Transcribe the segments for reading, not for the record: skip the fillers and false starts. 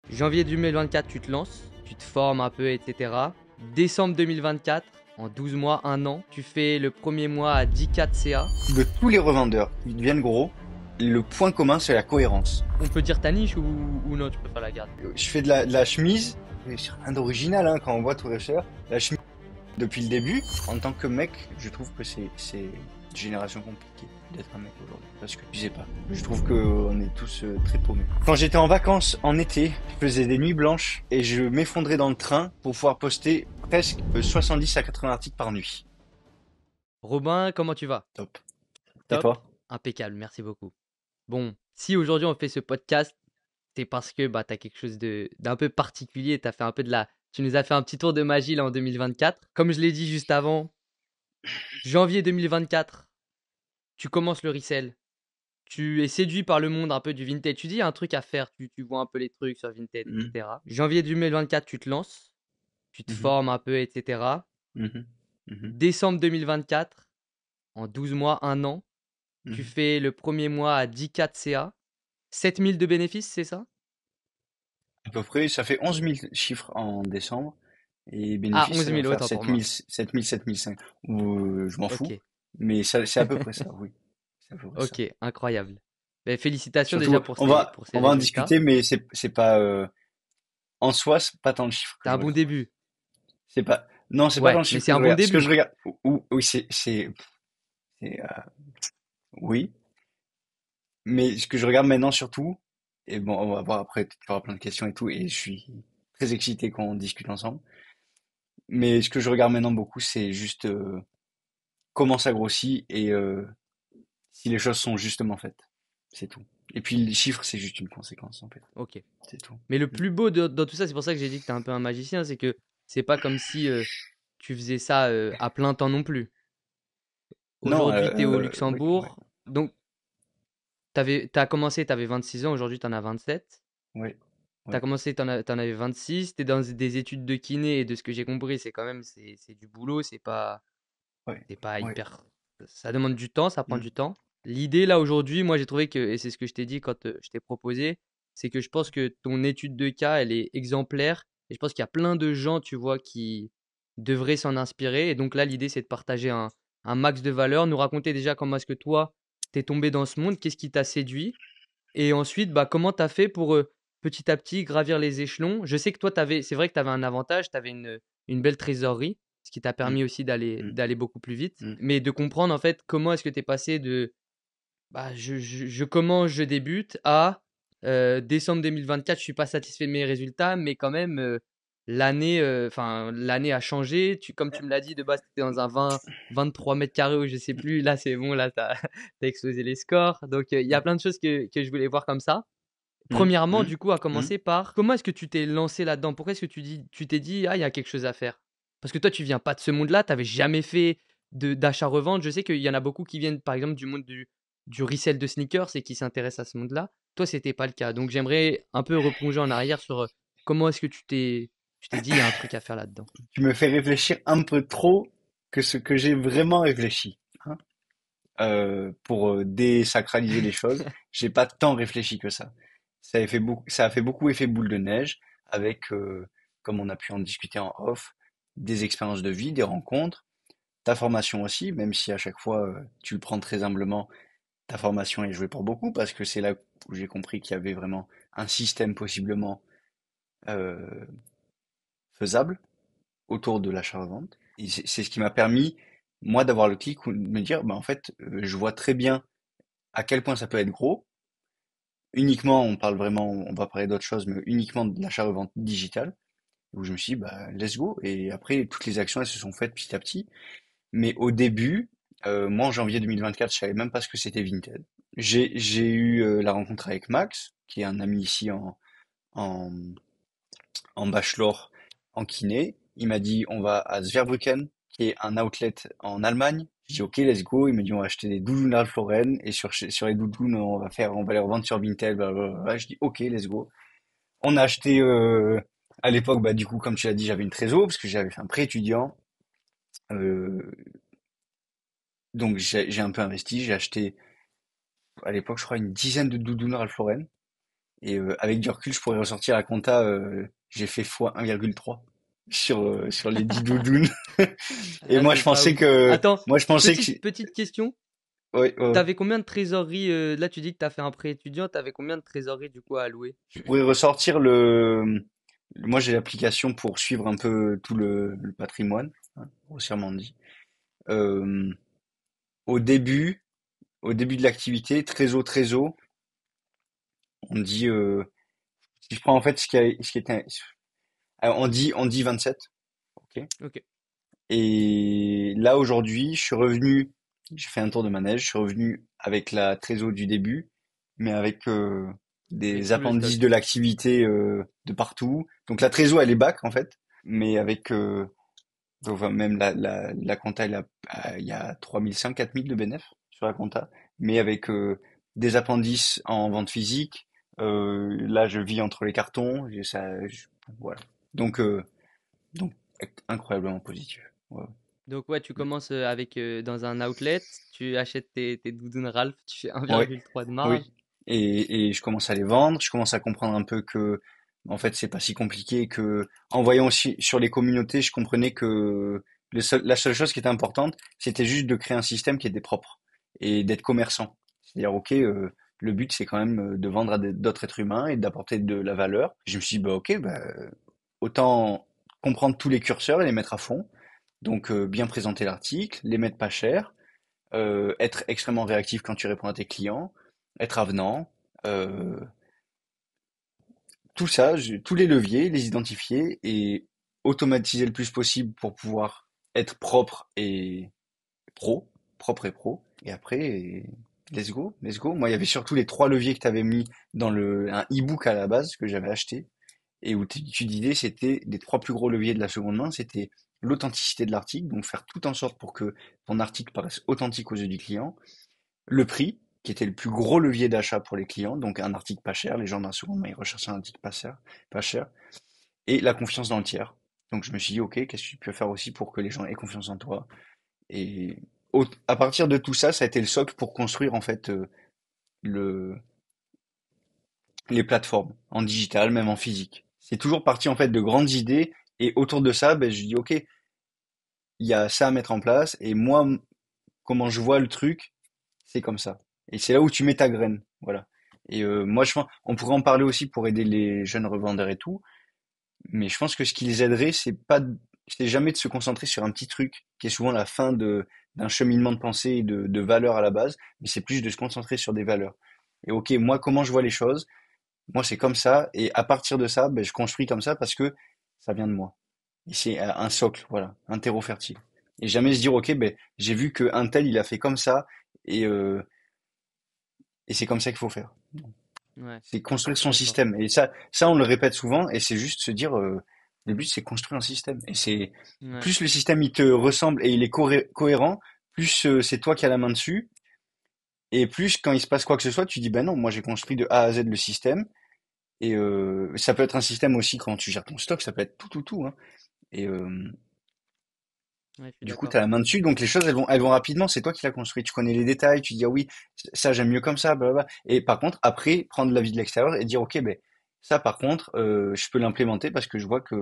Janvier 2024, tu te lances, tu te formes un peu, etc. Décembre 2024, en 12 mois, 1 an, tu fais le premier mois à 10K de CA. De tous les revendeurs qui deviennent gros, le point commun, c'est la cohérence. On peut dire ta niche ou non, tu préfères la garder? Je fais de la chemise, et c'est rien d'original hein, quand on voit tout cher. La chemise, depuis le début, en tant que mec, je trouve que c'est une génération compliquée d'être un mec aujourd'hui. Parce que je sais pas, je trouve qu'on est tous très paumés. Quand j'étais en vacances en été, je faisais des nuits blanches et je m'effondrais dans le train pour pouvoir poster presque 70 à 80 articles par nuit. Robin, comment tu vas? Top. Et Top, toi? impeccable, merci beaucoup. Bon, si aujourd'hui on fait ce podcast, c'est parce que bah, tu as quelque chose d'un peu particulier, t'as fait un peu tu nous as fait un petit tour de magie là en 2024. Comme je l'ai dit juste avant, janvier 2024, tu commences le resell. Tu es séduit par le monde un peu du Vinted. Tu dis, il y a un truc à faire. Tu vois un peu les trucs sur Vinted, Mhm. etc. Janvier 2024, tu te lances. Tu te Mhm. formes un peu, etc. Mhm. Mhm. Décembre 2024, en 12 mois, 1 an, tu Mhm. fais le premier mois à 10K de CA. 7000 de bénéfices, c'est ça? À peu près, ça fait 11 000 chiffres en décembre. Et Ah, bénéfice, 11 ça va 000, faire autant pour moi. 7 500. Ou je m'en Ok, fous. Mais c'est à peu près ça, oui. C'est à peu près ça. ok, incroyable. Ben, félicitations déjà Surtout, pour on ces, va, pour ces on va en résultats. discuter, mais c'est pas, en soi, c'est pas tant le chiffre que C'est je un bon regarde. début. C'est pas, non, c'est pas tant Ouais, le mais chiffre c'est que je un bon regarde. Ce que je début. regarde, oui, c'est, oui. Mais ce que je regarde maintenant surtout, et bon, on va voir après, tu auras plein de questions et tout, et je suis très excité qu'on discute ensemble. Mais ce que je regarde maintenant beaucoup, c'est juste, comment ça grossit et si les choses sont justement faites. C'est tout. Et puis les chiffres, c'est juste une conséquence en fait. Ok. C'est tout. Mais le plus beau dans tout ça, c'est pour ça que j'ai dit que tu es un peu un magicien, c'est que c'est pas comme si tu faisais ça à plein temps non plus. Non, Aujourd'hui, tu es au oui, ouais, Luxembourg. Donc, t'as commencé, tu avais 26 ans. Aujourd'hui, tu en as 27. ouais, Tu as ouais, commencé, tu en avais 26. Tu es dans des études de kiné. Et de ce que j'ai compris, c'est quand même c'est du boulot. ouais, C'est pas ouais. hyper. Ça demande du temps, ça prend Mm, du temps. L'idée, là, aujourd'hui, moi, j'ai trouvé que, et c'est ce que je t'ai dit quand je t'ai proposé, c'est que je pense que ton étude de cas, elle est exemplaire. Et je pense qu'il y a plein de gens, tu vois, qui devraient s'en inspirer. Et donc là, l'idée, c'est de partager un max de valeur, nous raconter déjà comment est-ce que toi, t'es tombé dans ce monde, qu'est-ce qui t'a séduit. Et ensuite, bah, comment tu as fait pour petit à petit gravir les échelons? Je sais que toi, c'est vrai que tu avais un avantage, tu avais une belle trésorerie, ce qui t'a mm, permis aussi d'aller mm, d'aller beaucoup plus vite. mm. Mais de comprendre en fait comment est-ce que tu es passé de bah, je commence, je débute à décembre 2024, je suis pas satisfait de mes résultats, mais quand même, l'année a changé. Comme tu me l'as dit, de base, tu étais dans un 23 mètres carrés ou je sais plus. Là, c'est bon, là, tu as explosé les scores. Donc, il y a plein de choses que je voulais voir comme ça. Mm, Premièrement, mm, du coup, à mm. commencer par comment est-ce que tu t'es lancé là-dedans? Pourquoi est-ce que tu t'es dit, ah, il y a quelque chose à faire? Parce que toi, tu viens pas de ce monde-là, tu n'avais jamais fait d'achat-revente. Je sais qu'il y en a beaucoup qui viennent, par exemple, du monde du resell de sneakers et qui s'intéressent à ce monde-là. Toi, c'était pas le cas. Donc, j'aimerais un peu replonger en arrière sur comment est-ce que tu t'es dit, il y a un truc à faire là-dedans. Tu me fais réfléchir un peu trop que ce que j'ai vraiment réfléchi. Hein. Pour désacraliser les choses, j'ai pas tant réfléchi que ça. Ça a fait beaucoup effet boule de neige avec, comme on a pu en discuter en off, des expériences de vie, des rencontres, ta formation aussi, même si à chaque fois tu le prends très humblement, ta formation est jouée pour beaucoup parce que c'est là où j'ai compris qu'il y avait vraiment un système possiblement euh, faisable autour de l'achat-revente. Et c'est ce qui m'a permis, moi, d'avoir le clic ou de me dire, bah, en fait, je vois très bien à quel point ça peut être gros. Uniquement, on parle vraiment, on va parler d'autre chose, mais uniquement de l'achat-revente digital, où je me suis dit, bah, let's go. Et après, toutes les actions, elles se sont faites petit à petit. Mais au début, moi, en janvier 2024, je savais même pas ce que c'était Vinted. J'ai eu la rencontre avec Max, qui est un ami ici en, en bachelor en kiné. Il m'a dit, on va à Zweibrücken, qui est un outlet en Allemagne. J'ai dit, ok, let's go. Il m'a dit, on va acheter des doudounes Ralph Lauren, et sur les doudounes, on va les revendre sur Vinted, blablabla. Je dis, ok, let's go. On a acheté, à l'époque, bah, du coup, comme tu l'as dit, j'avais une trésor, parce que j'avais fait un prêt étudiant. Euh, donc, j'ai un peu investi. J'ai acheté, à l'époque, je crois, une dizaine de doudounes Ralph Lauren. Et avec du recul, je pourrais ressortir la compta, j'ai fait fois 1,3 sur les 10 doudounes. Et Ah, c'est pas ouf. Attends, moi je pensais que, petite question. ouais, ouais, ouais. T'avais combien de trésorerie là, tu dis que t'as fait un prêt étudiant, t'avais combien de trésorerie du coup à allouer? Je pourrais ressortir moi j'ai l'application pour suivre un peu tout le patrimoine, hein, grossièrement dit. Euh, au début, au début de l'activité, trésor, on dit, si je prends en fait ce qui était, on dit 27, ok. Ok. Et là aujourd'hui, je suis revenu, j'ai fait un tour de manège, je suis revenu avec la trésor du début, mais avec Avec des tout le appendices stock. de l'activité de partout. Donc la trésor elle est back en fait, mais avec enfin, même la compta il y a 3005, 4000 de bénéf sur la compta, mais avec des appendices en vente physique. Là je vis entre les cartons, voilà. Donc donc incroyablement positif. Ouais. Donc ouais, tu commences avec dans un outlet, tu achètes tes doudounes Ralph, tu fais Ouais, 1,3 de marge. oui. Et je commence à les vendre, je commence à comprendre un peu que, en fait, c'est pas si compliqué, que, en voyant aussi sur les communautés, je comprenais que la seule chose qui était importante, c'était juste de créer un système qui était propre et d'être commerçant. C'est-à-dire, ok, le but, c'est quand même de vendre à d'autres êtres humains et d'apporter de la valeur. Je me suis dit, bah, ok, bah, autant comprendre tous les curseurs et les mettre à fond. Donc, bien présenter l'article, les mettre pas cher, être extrêmement réactif quand tu réponds à tes clients, être avenant, euh, tout ça, tous les leviers, les identifier et automatiser le plus possible pour pouvoir être pro, propre et pro. Et après, let's go, let's go. Moi, il y avait surtout les trois leviers que tu avais mis dans un e-book à la base que j'avais acheté et où tu disais c'était les trois plus gros leviers de la seconde main, c'était l'authenticité de l'article, donc faire tout en sorte pour que ton article paraisse authentique aux yeux du client, le prix, qui était le plus gros levier d'achat pour les clients, donc un article pas cher, les gens d'un second main ils recherchaient un article pas cher, et la confiance dans le tiers. Donc je me suis dit, ok, qu'est-ce que tu peux faire aussi pour que les gens aient confiance en toi? Et à partir de tout ça, ça a été le socle pour construire en fait le, les plateformes en digital, même en physique. C'est toujours parti en fait de grandes idées, et autour de ça, ben, je dis, ok, il y a ça à mettre en place, et moi, comment je vois le truc, c'est comme ça. Et c'est là où tu mets ta graine, voilà. Et moi, je pense, on pourrait en parler aussi pour aider les jeunes revendeurs et tout, mais je pense que ce qui les aiderait, c'est jamais de se concentrer sur un petit truc qui est souvent la fin d'un cheminement de pensée et de valeurs à la base, mais c'est plus de se concentrer sur des valeurs. Et ok, moi, comment je vois les choses, moi, c'est comme ça, et à partir de ça, ben, je construis comme ça parce que ça vient de moi. Et c'est un socle, voilà, un terreau fertile. Et jamais se dire, ok, ben, j'ai vu que un tel, il a fait comme ça, et, euh, et c'est comme ça qu'il faut faire. Ouais, C'est construire je suis son d'accord. système. Et ça, on le répète souvent, et c'est juste se dire, le but, c'est construire un système. Et c'est Ouais, plus le système il te ressemble et il est cohérent, plus c'est toi qui as la main dessus, et plus quand il se passe quoi que ce soit, tu dis, ben non, moi j'ai construit de A à Z le système. Et ça peut être un système aussi quand tu gères ton stock, ça peut être tout, hein. Et ouais, je suis du coup, tu d'accord. as la main dessus, donc les choses, elles vont rapidement. C'est toi qui l'as construit. Tu connais les détails. Tu dis, ah oui, ça, j'aime mieux comme ça, blablabla. Et par contre, après, prendre l'avis de l'extérieur et dire, ok, ben, ça, par contre, je peux l'implémenter parce que je vois que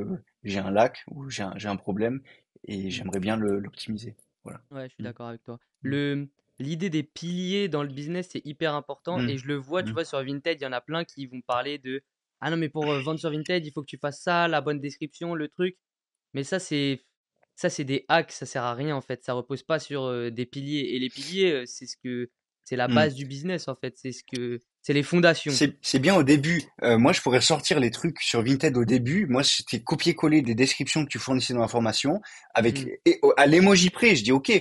j'ai un lac ou j'ai un problème et Mm. j'aimerais bien l'optimiser. Voilà. Ouais, je suis Mm, d'accord avec toi. mm, L'idée des piliers dans le business, c'est hyper important mm, et je le vois, tu mm. vois, sur Vinted, il y en a plein qui vont parler de ah non, mais pour vendre sur Vinted, il faut que tu fasses ça, la bonne description, le truc. Mais ça c'est des hacks, ça sert à rien en fait. Ça repose pas sur des piliers et les piliers, c'est la Mm. base du business en fait. C'est les fondations. C'est bien au début. Moi, je pourrais sortir les trucs sur Vinted au début. Moi, c'était copier-coller des descriptions que tu fournissais dans la formation avec Mm. à l'émoji près. Je dis OK,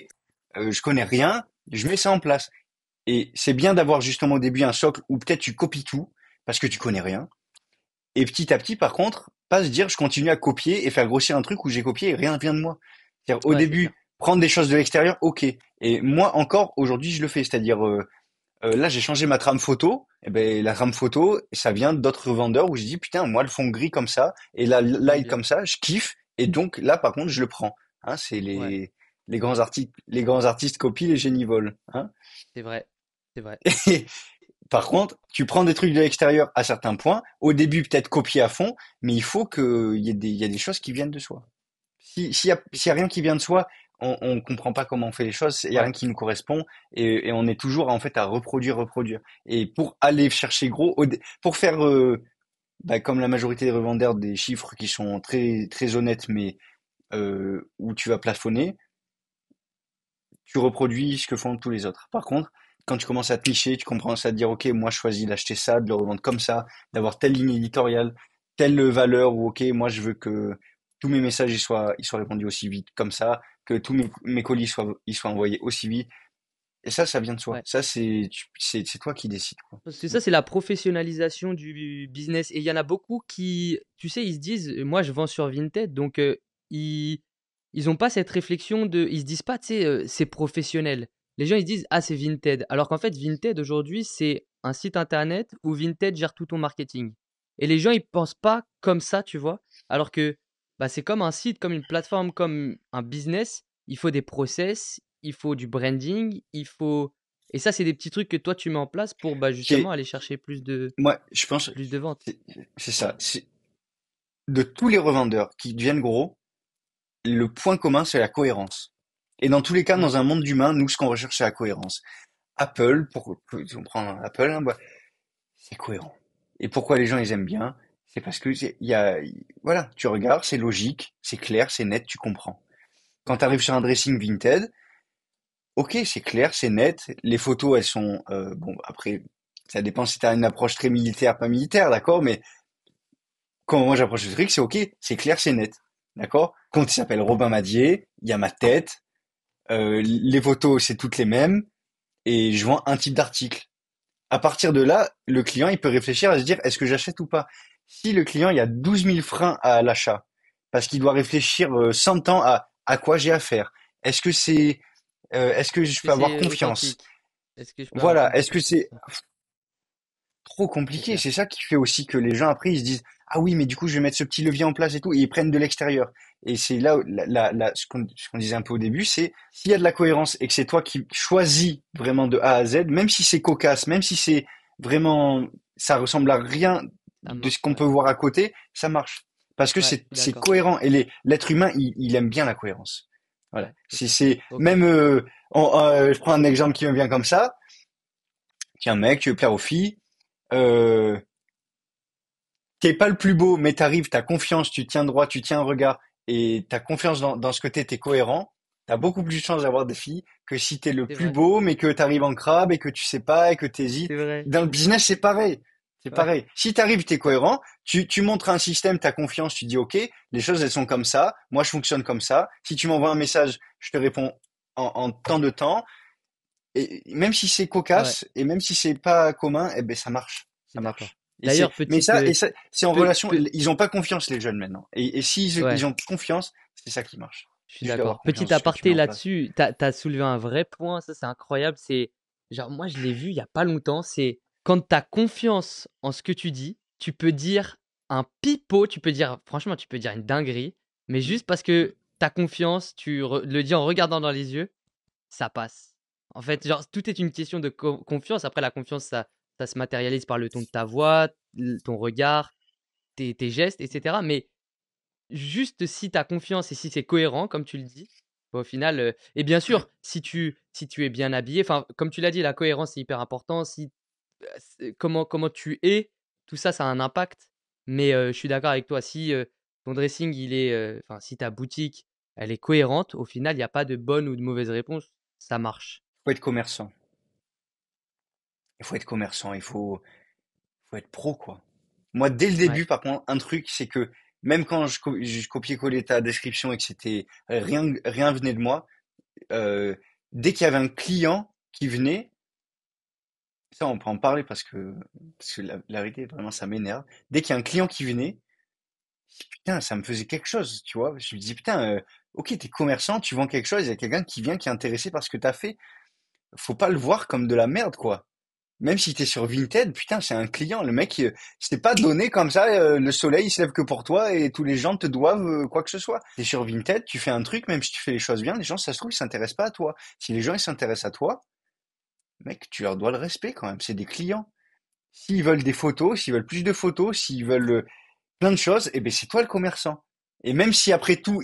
je connais rien, je mets ça en place. Et c'est bien d'avoir justement au début un socle où peut-être tu copies tout parce que tu connais rien. Et petit à petit, par contre, pas se dire je continue à copier et faire grossir un truc où j'ai copié et rien vient de moi. C'est-à-dire au Ouais, c'est début, clair. prendre des choses de l'extérieur, OK. Et moi encore aujourd'hui, je le fais. C'est-à-dire là, j'ai changé ma trame photo. Et ben, la trame photo, ça vient d'autres vendeurs où je dis putain, moi le fond gris comme ça et la J'aime light bien. comme ça, je kiffe. Et donc là, par contre, je le prends. Hein, c'est Ouais, les grands artistes copient, les génies volent. Hein. c'est vrai. C'est vrai. Par contre, tu prends des trucs de l'extérieur à certains points. Au début, peut-être copier à fond, mais il faut il y a des choses qui viennent de soi. C'est S'il y a ça. rien qui vient de soi, on comprend pas comment on fait les choses. Il y a Ouais, rien qui nous correspond et on est toujours en fait à reproduire, reproduire. Et pour aller chercher gros, pour faire comme la majorité des revendeurs des chiffres qui sont très très honnêtes, mais où tu vas plafonner, tu reproduis ce que font tous les autres. Par contre, quand tu commences à te nicher, tu commences à te dire, OK, moi, je choisis d'acheter ça, de le revendre comme ça, d'avoir telle ligne éditoriale, telle valeur, ou OK, moi, je veux que tous mes messages ils soient répondus aussi vite comme ça, que tous mes colis ils soient envoyés aussi vite. Et ça vient de soi. ouais. Ça, c'est toi qui décides, quoi. Parce que ça, c'est la professionnalisation du business. Et il y en a beaucoup qui, tu sais, ils se disent, moi, je vends sur Vinted, donc ils ils ont pas cette réflexion de, ils se disent pas, tu sais, c'est professionnel. Les gens, ils se disent, ah, c'est Vinted. Alors qu'en fait, Vinted, aujourd'hui, c'est un site internet où Vinted gère tout ton marketing. Et les gens, ils pensent pas comme ça, tu vois. Alors que bah, c'est comme un site, comme une plateforme, comme un business. Il faut des process, il faut du branding, il faut et ça, c'est des petits trucs que toi, tu mets en place pour, bah, justement Ok, aller chercher moi, je pense, plus de ventes. c'est c'est ça. De tous les revendeurs qui deviennent gros, le point commun, c'est la cohérence. Et dans tous les cas, Mmh. dans un monde d'humains, nous, ce qu'on recherche, c'est la cohérence. Apple, on prend Apple, hein, bah, c'est cohérent. Et pourquoi les gens ils aiment bien? C'est parce que voilà, tu regardes, c'est logique, c'est clair, c'est net, tu comprends. Quand tu arrives sur un dressing Vinted, ok, c'est clair, c'est net, les photos elles sont bon après ça dépend si tu as une approche très militaire, pas militaire, d'accord, mais quand moi j'approche le truc, c'est ok, c'est clair, c'est net, d'accord. Quand il s'appelle Robin Madier, il y a ma tête, les photos c'est toutes les mêmes et je vends un type d'article. À partir de là, le client, il peut réfléchir à se dire, est-ce que j'achète ou pas? Si le client, il y a 12 000 freins à l'achat, parce qu'il doit réfléchir 100 ans à quoi j'ai affaire. Est-ce que Est-ce je que peux avoir c'est confiance? authentique? Est-ce que je peux avoir Voilà. Est-ce que confiance? C'est c'est ça, trop c'est compliqué? clair. C'est ça qui fait aussi que les gens après, ils se disent, ah oui, mais du coup, je vais mettre ce petit levier en place et tout, et ils prennent de l'extérieur. Et c'est là, ce qu'on disait un peu au début, c'est s'il y a de la cohérence et que c'est toi qui choisis vraiment de A à Z, même si c'est cocasse, même si c'est vraiment, ça ressemble à rien Ça de ce marche, qu'on ouais. peut voir à côté, ça marche. Parce que Ouais, je suis c'est d'accord. cohérent. Et l'être humain, il aime bien la cohérence. Voilà. Ouais, ok. Ok. Même, je prends un exemple qui me vient comme ça. Tiens, mec, tu veux plaire aux filles, euh, t'es pas le plus beau, mais t'arrives, t'as confiance, tu tiens droit, tu tiens un regard, et t'as confiance dans ce que t'es cohérent, t'as beaucoup plus de chances d'avoir des filles que si t'es le C'est plus vrai. beau, mais que t'arrives en crabe et que tu sais pas et que t'hésites. C'est vrai. Dans le business, c'est pareil. C'est Ouais. pareil. Si t'arrives, t'es cohérent, tu montres un système, t'as confiance, tu dis OK, les choses elles sont comme ça, moi je fonctionne comme ça. Si tu m'envoies un message, je te réponds en tant de temps. Et même si c'est Ouais, cocasse et même si c'est pas commun, eh ben ça marche, je suis ça d'accord. marche. D'ailleurs, petite. Et ça, c'est en Pe- relation. pe- Ils ont pas confiance les jeunes maintenant. Et s'ils ouais, ils ont confiance, c'est ça qui marche. je suis Juste d'avoir d'accord. confiance Petit en ce que tu mets aparté en place. là-dessus, t'as soulevé un vrai point, ça c'est incroyable. C'est genre, moi je l'ai vu il y a pas longtemps. C'est quand t'as confiance en ce que tu dis, tu peux dire un pipeau, tu peux dire, franchement, tu peux dire une dinguerie, mais Mm. juste parce que t'as confiance, le dis en regardant dans les yeux, ça passe. En fait, genre, tout est une question de confiance. Après, la confiance, ça se matérialise par le ton de ta voix, ton regard, tes gestes, etc. Mais juste si tu as confiance et si c'est cohérent, comme tu le dis, bah, au final, et bien Ouais. sûr, si tu es bien habillé, enfin, comme tu l'as dit, la cohérence, c'est hyper important. Si, comment tu es, tout ça, ça a un impact. Mais je suis d'accord avec toi. Si ton dressing, enfin, si ta boutique, elle est cohérente, au final, il n'y a pas de bonne ou de mauvaise réponse. Ça marche. Faut être commerçant. Il faut être commerçant. Faut être pro, quoi. Moi, dès le Ouais, début, par contre, un truc, c'est que même quand je copiais-collais ta description et que c'était rien venait de moi, euh, dès qu'il y avait un client qui venait, ça, on peut en parler parce que la vérité, vraiment, ça m'énerve. Dès qu'il y a un client qui venait, putain, ça me faisait quelque chose, tu vois. Je me dis, putain, ok, t'es commerçant, tu vends quelque chose, il y a quelqu'un qui vient, qui est intéressé par ce que t'as fait. Faut pas le voir comme de la merde, quoi. Même si t'es sur Vinted, putain, c'est un client. Le mec, c'est pas donné comme ça, le soleil il se lève que pour toi et tous les gens te doivent quoi que ce soit. T'es sur Vinted, tu fais un truc, même si tu fais les choses bien, les gens, ça se trouve, ils s'intéressent pas à toi. Si les gens, ils s'intéressent à toi, mec, tu leur dois le respect quand même, c'est des clients. S'ils veulent des photos, s'ils veulent plus de photos, s'ils veulent plein de choses, eh ben c'est toi le commerçant. Et même si après tout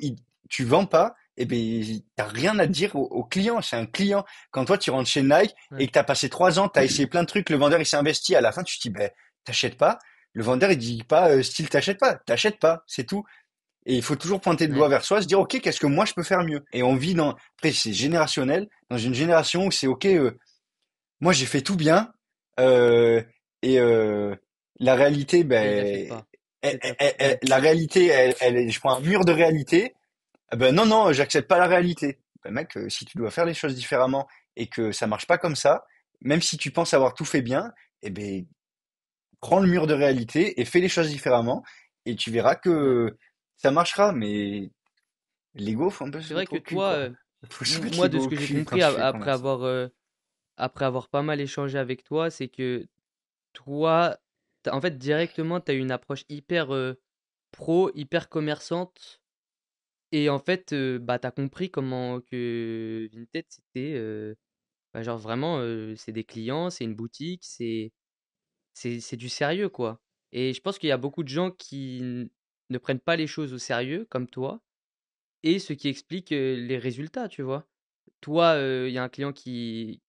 tu vends pas, eh ben t'as rien à dire au client. C'est un client. Quand toi tu rentres chez Nike et Ouais, que t'as passé 3 ans, t'as essayé plein de trucs, le vendeur il s'est investi. À la fin tu te dis ben t'achètes pas. Le vendeur il dit pas style t'achètes pas, c'est tout. Et il faut toujours pointer le doigt ouais, vers soi, se dire ok qu'est-ce que moi je peux faire mieux. Et on vit dans après c'est générationnel, dans une génération où c'est ok moi j'ai fait tout bien euh, et la réalité et t'achètes ben pas. C'est ça. Ouais, la réalité je prends un mur de réalité. Ah ben non non j'accepte pas la réalité. Ben mec si tu dois faire les choses différemment et que ça marche pas comme ça, même si tu penses avoir tout fait bien, eh ben prends le mur de réalité et fais les choses différemment et tu verras ouais. que ça marchera. Mais l'ego faut un peu se C'est vrai mettre que au cul toi, quoi. Faut se mettre moi, de l'ego ce au que j'ai cul quand compris tu fais commerce. après avoir pas mal échangé avec toi, c'est que toi, en fait, directement, tu as une approche hyper pro, hyper commerçante. Et en fait, bah, tu as compris comment que Vinted, c'était bah, genre vraiment, c'est des clients, c'est une boutique, c'est du sérieux, quoi. Et je pense qu'il y a beaucoup de gens qui ne prennent pas les choses au sérieux, comme toi, et ce qui explique les résultats, tu vois. Toi, il y a un client qui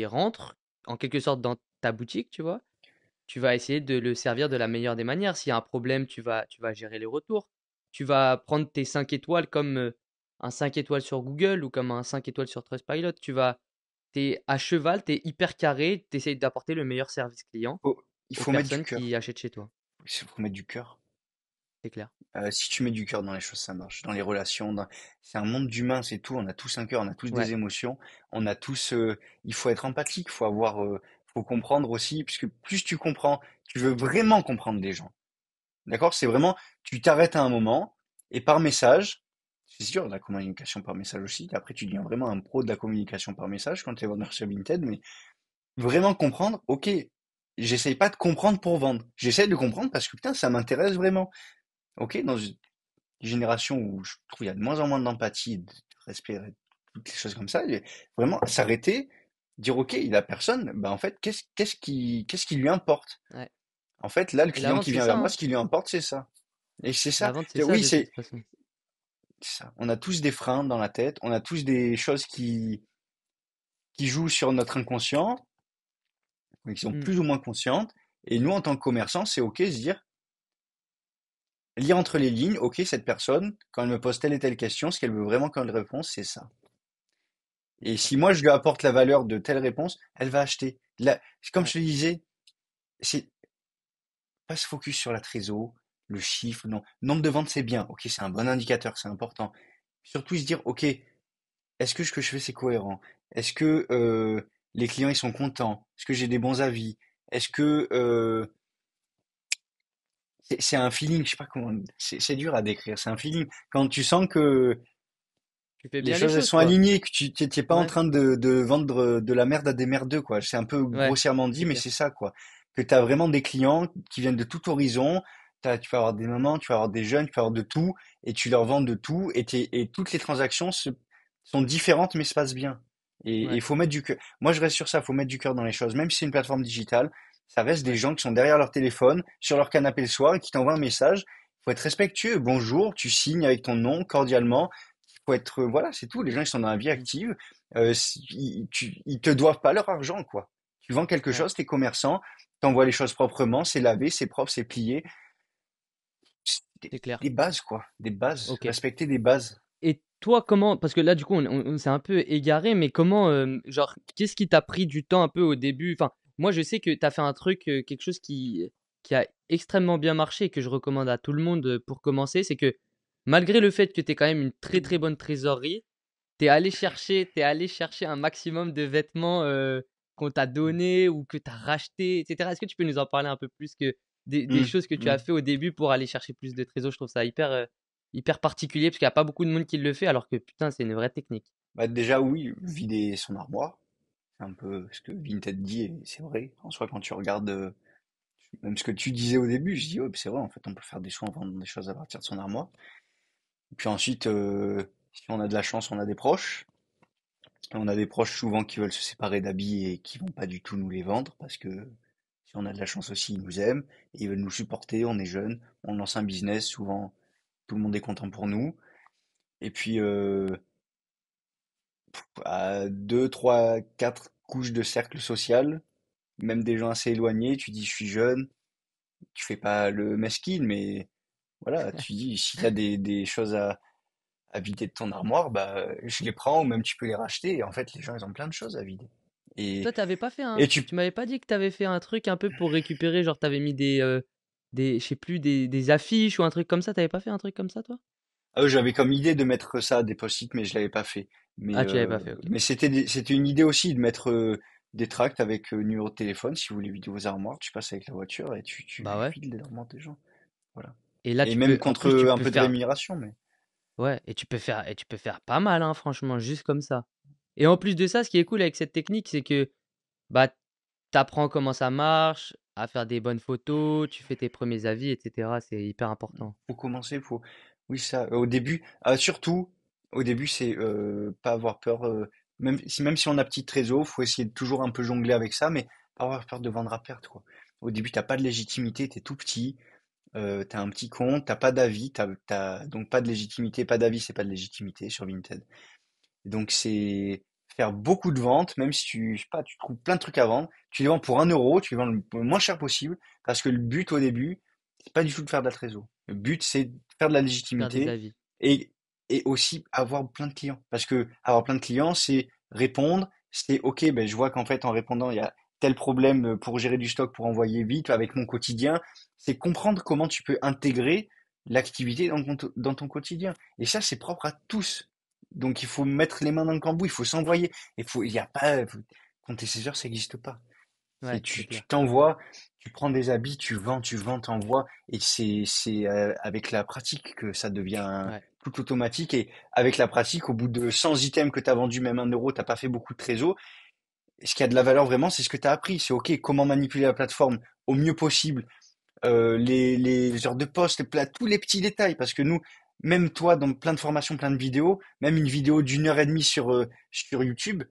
rentre, en quelque sorte, dans ta boutique, tu vois. Tu vas essayer de le servir de la meilleure des manières. S'il y a un problème, tu vas gérer les retours. Tu vas prendre tes 5 étoiles comme un 5 étoiles sur Google ou comme un 5 étoiles sur Trustpilot. T'es à cheval, t'es hyper carré, t'essayes d'apporter le meilleur service client Il aux faut mettre du personnes cœur. qui achètent chez toi. Il faut mettre du cœur. C'est clair. Si tu mets du cœur dans les choses, ça marche. Dans les relations, c'est un monde d'humains, c'est tout. On a tous un cœur, on a tous Ouais, des émotions, on a tous. Il faut être empathique, faut comprendre aussi, puisque plus tu comprends, tu veux vraiment comprendre les gens. D'accord? C'est vraiment, tu t'arrêtes à un moment et par message, c'est sûr, la communication par message aussi. Après, tu deviens vraiment un pro de la communication par message quand tu es vendeur sur Vinted, mais vraiment comprendre. Ok, j'essaye pas de comprendre pour vendre. J'essaie de comprendre parce que putain, ça m'intéresse vraiment. Ok, dans une génération où je trouve qu'il y a de moins en moins d'empathie, de respect, toutes les choses comme ça, et vraiment s'arrêter, dire ok, la personne, ben en fait, qu'est-ce qui lui importe? ouais. En fait, là, le Et la client vente, qui c'est vient ça, vers moi, hein. ce qui lui importe, c'est ça. Et c'est ça. La vente, c'est ça Oui, de toute façon. c'est ça. On a tous des freins dans la tête, on a tous des choses qui jouent sur notre inconscient, mais qui sont Hmm, plus ou moins conscientes. Et nous, en tant que commerçants, c'est ok de se dire, lire entre les lignes, ok, cette personne, quand elle me pose telle et telle question, ce qu'elle veut vraiment comme réponse, c'est ça. c'est Et ça. si moi je lui apporte la valeur de telle réponse, elle va acheter. Là, comme Ouais, je te disais, c'est pas se focus sur la trésor, le chiffre, non. Nombre de ventes, c'est bien. Ok, c'est un bon indicateur, c'est important. Surtout se dire, ok, est-ce que ce que je fais, c'est cohérent? Est-ce que les clients, ils sont contents? Est-ce que j'ai des bons avis? Est-ce que c'est un feeling, je sais pas comment, c'est dur à décrire, c'est un feeling. Quand tu sens que tu fais les bien les choses elles choses, sont quoi. alignées, que tu t'es pas en Ouais, train de vendre de la merde à des merdeux, quoi. C'est un peu ouais, grossièrement dit, c'est mais clair. c'est ça, quoi. Que tu as vraiment des clients qui viennent de tout horizon. Tu vas avoir des mamans, tu vas avoir des jeunes, tu vas avoir de tout, et tu leur vends de tout, et toutes les transactions sont différentes, mais se passent bien. Et Ouais, il faut mettre du cœur. Moi, je reste sur ça, il faut mettre du cœur dans les choses. Même si c'est une plateforme digitale, ça reste des ouais, gens qui sont derrière leur téléphone, sur leur canapé le soir, et qui t'envoient un message. Il faut être respectueux. Bonjour, tu signes avec ton nom, cordialement. Faut être, voilà, c'est tout. Les gens, ils sont dans la vie hmm, active. Ils te doivent pas leur argent, quoi. Tu vends quelque ouais, chose, t'es commerçant, t'envoies les choses proprement, c'est lavé, c'est propre, c'est plié. C'est c'est clair. des bases, quoi. Des bases. Ok. Respecter des bases. Et toi, comment, parce que là, du coup, on s'est un peu égaré, mais comment, genre, qu'est-ce qui t'a pris du temps un peu au début? Enfin, moi, je sais que tu as fait un truc, quelque chose qui a extrêmement bien marché et que je recommande à tout le monde pour commencer, c'est que malgré le fait que tu aies quand même une très très bonne trésorerie, t'es allé chercher un maximum de vêtements qu'on t'a donné ou que tu as racheté, etc. Est-ce que tu peux nous en parler un peu plus que des Hum, choses que tu as hum. fait au début pour aller chercher plus de trésors? Je trouve ça hyper particulier parce qu'il n'y a pas beaucoup de monde qui le fait alors que putain, c'est une vraie technique. Bah, déjà, oui, vider son armoire. C'est un peu ce que Vinted dit, et c'est vrai. En soi, quand tu regardes, même ce que tu disais au début, je dis, ouais, c'est vrai, en fait, on peut faire des choix en vendant des choses à partir de son armoire. Et puis ensuite, si on a de la chance, on a des proches. On a des proches souvent qui veulent se séparer d'habits et qui vont pas du tout nous les vendre parce que Si on a de la chance aussi, ils nous aiment, et ils veulent nous supporter, on est jeunes, on lance un business, souvent tout le monde est content pour nous. Et puis, à deux, trois, quatre couches de cercle social, même des gens assez éloignés, tu dis je suis jeune, tu fais pas le mesquine, mais voilà, tu dis si t'as des choses à vider de ton armoire, bah je les prends ou même tu peux les racheter. Et en fait, les gens ils ont plein de choses à vider. Et, Toi, t'avais pas fait et un. tu, Tu m'avais pas dit que t'avais fait un truc un peu pour récupérer, genre t'avais mis des, je sais plus, des affiches ou un truc comme ça. T'avais pas fait un truc comme ça, toi? j'avais comme idée de mettre ça des post-it, mais je l'avais pas fait. Ah, tu l'avais pas fait, ok. Mais c'était une idée aussi de mettre des tracts avec numéro de téléphone. Si vous voulez vider vos armoires, tu passes avec la voiture et Bah ouais. vides les armoires des gens. Voilà. Et là, Et tu même peux, en contre plus, tu un peux peu de faire, rémunération, mais. ouais, et tu peux faire pas mal, hein, franchement, juste comme ça. Et en plus de ça, ce qui est cool avec cette technique, c'est que, bah, t'apprends comment ça marche, à faire des bonnes photos, tu fais tes premiers avis, etc. C'est hyper important. Faut commencer, faut. Oui, ça. Au début, surtout, au début, c'est pas avoir peur. Même si on a petit trésor, faut essayer de toujours un peu jongler avec ça, mais pas avoir peur de vendre à perte, quoi. Au début, t'as pas de légitimité, t'es tout petit, t'as un petit compte, t'as pas d'avis, t'as donc pas de légitimité, pas d'avis, c'est pas de légitimité sur Vinted. Donc c'est faire beaucoup de ventes, même si tu, je sais pas, tu trouves plein de trucs à vendre, tu les vends pour 1 euro, tu les vends le moins cher possible, parce que le but au début, c'est pas du tout de faire de la trésor. Le but, c'est de faire de la Faire des légitimité avis. et, et aussi avoir plein de clients. Parce que avoir plein de clients, c'est répondre, c'est OK, ben je vois qu'en fait en répondant, il y a tel problème pour gérer du stock, pour envoyer vite avec mon quotidien. C'est comprendre comment tu peux intégrer l'activité dans ton quotidien. Et ça, c'est propre à tous. Donc il faut mettre les mains dans le cambouis, il faut s'envoyer. Il y a pas, compter ses heures, ça n'existe pas. C'est Ouais, c'est tu clair. t'envoies, tu prends des habits, tu vends, t'envoies, et c'est avec la pratique que ça devient Ouais. tout automatique. Et avec la pratique, au bout de 100 items que tu as vendus, même 1 euro, t'as pas fait beaucoup de trésor. Et ce qui a de la valeur vraiment, c'est ce que tu as appris. C'est OK, comment manipuler la plateforme au mieux possible, les heures de poste, tous les petits détails. Parce que nous, même toi, dans plein de formations, plein de vidéos, même une vidéo d'1 heure et demie sur YouTube,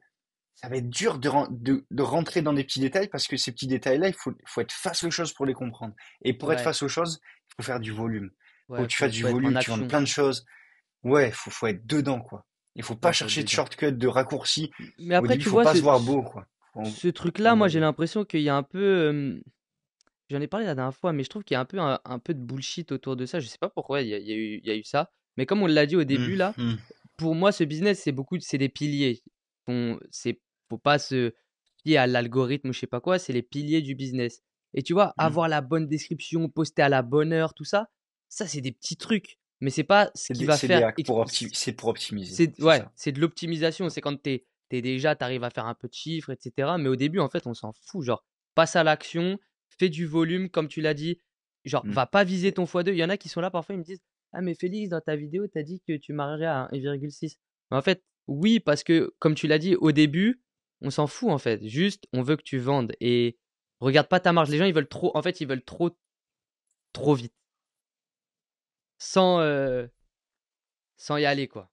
ça va être dur de rentrer dans des petits détails parce que ces petits détails-là, faut être face aux choses pour les comprendre. Et pour être Ouais. face aux choses, il faut faire du volume. Faut Ouais, que tu fasses du faut être en volume, tu vends action. plein de choses. Ouais, faut être dedans, quoi. Il faut pas Ouais, faut être chercher de dedans. shortcut, de raccourcis. Mais Au après, début, tu faut vois, pas se voir beau, quoi. ce Faut truc-là, moi, j'ai envoyer. l'impression qu'il y a un peu. J'en ai parlé la dernière fois, mais je trouve qu'il y a un peu de bullshit autour de ça. Je sais pas pourquoi il y a eu ça. Mais comme on l'a dit au Hum, début, là, hum, pour moi, ce business, c'est des piliers. Faut pas se fier à l'algorithme ou je sais pas quoi, c'est les piliers du business. Et tu vois, hum. avoir la bonne description, poster à la bonne heure, tout ça, ça, c'est des petits trucs. Mais c'est pas ce qui va C'est des faire. hacks c'est pour optimiser, C'est c'est ouais, ça. c'est de l'optimisation. C'est quand t'es déjà, t'arrives à faire un peu de chiffres, etc. Mais au début, en fait, on s'en fout. Genre, passe à l'action, fais du volume, comme tu l'as dit. Genre, Hum. va pas viser ton x2. Il y en a qui sont là, parfois, ils me disent: «Ah, mais Félix, dans ta vidéo, t'as dit que tu margeais à 1,6.» Mais en fait, oui, parce que, comme tu l'as dit, au début, on s'en fout, en fait. Juste, on veut que tu vendes. Et regarde pas ta marge. Les gens, ils veulent trop, en fait, ils veulent trop vite. Sans, sans y aller, quoi.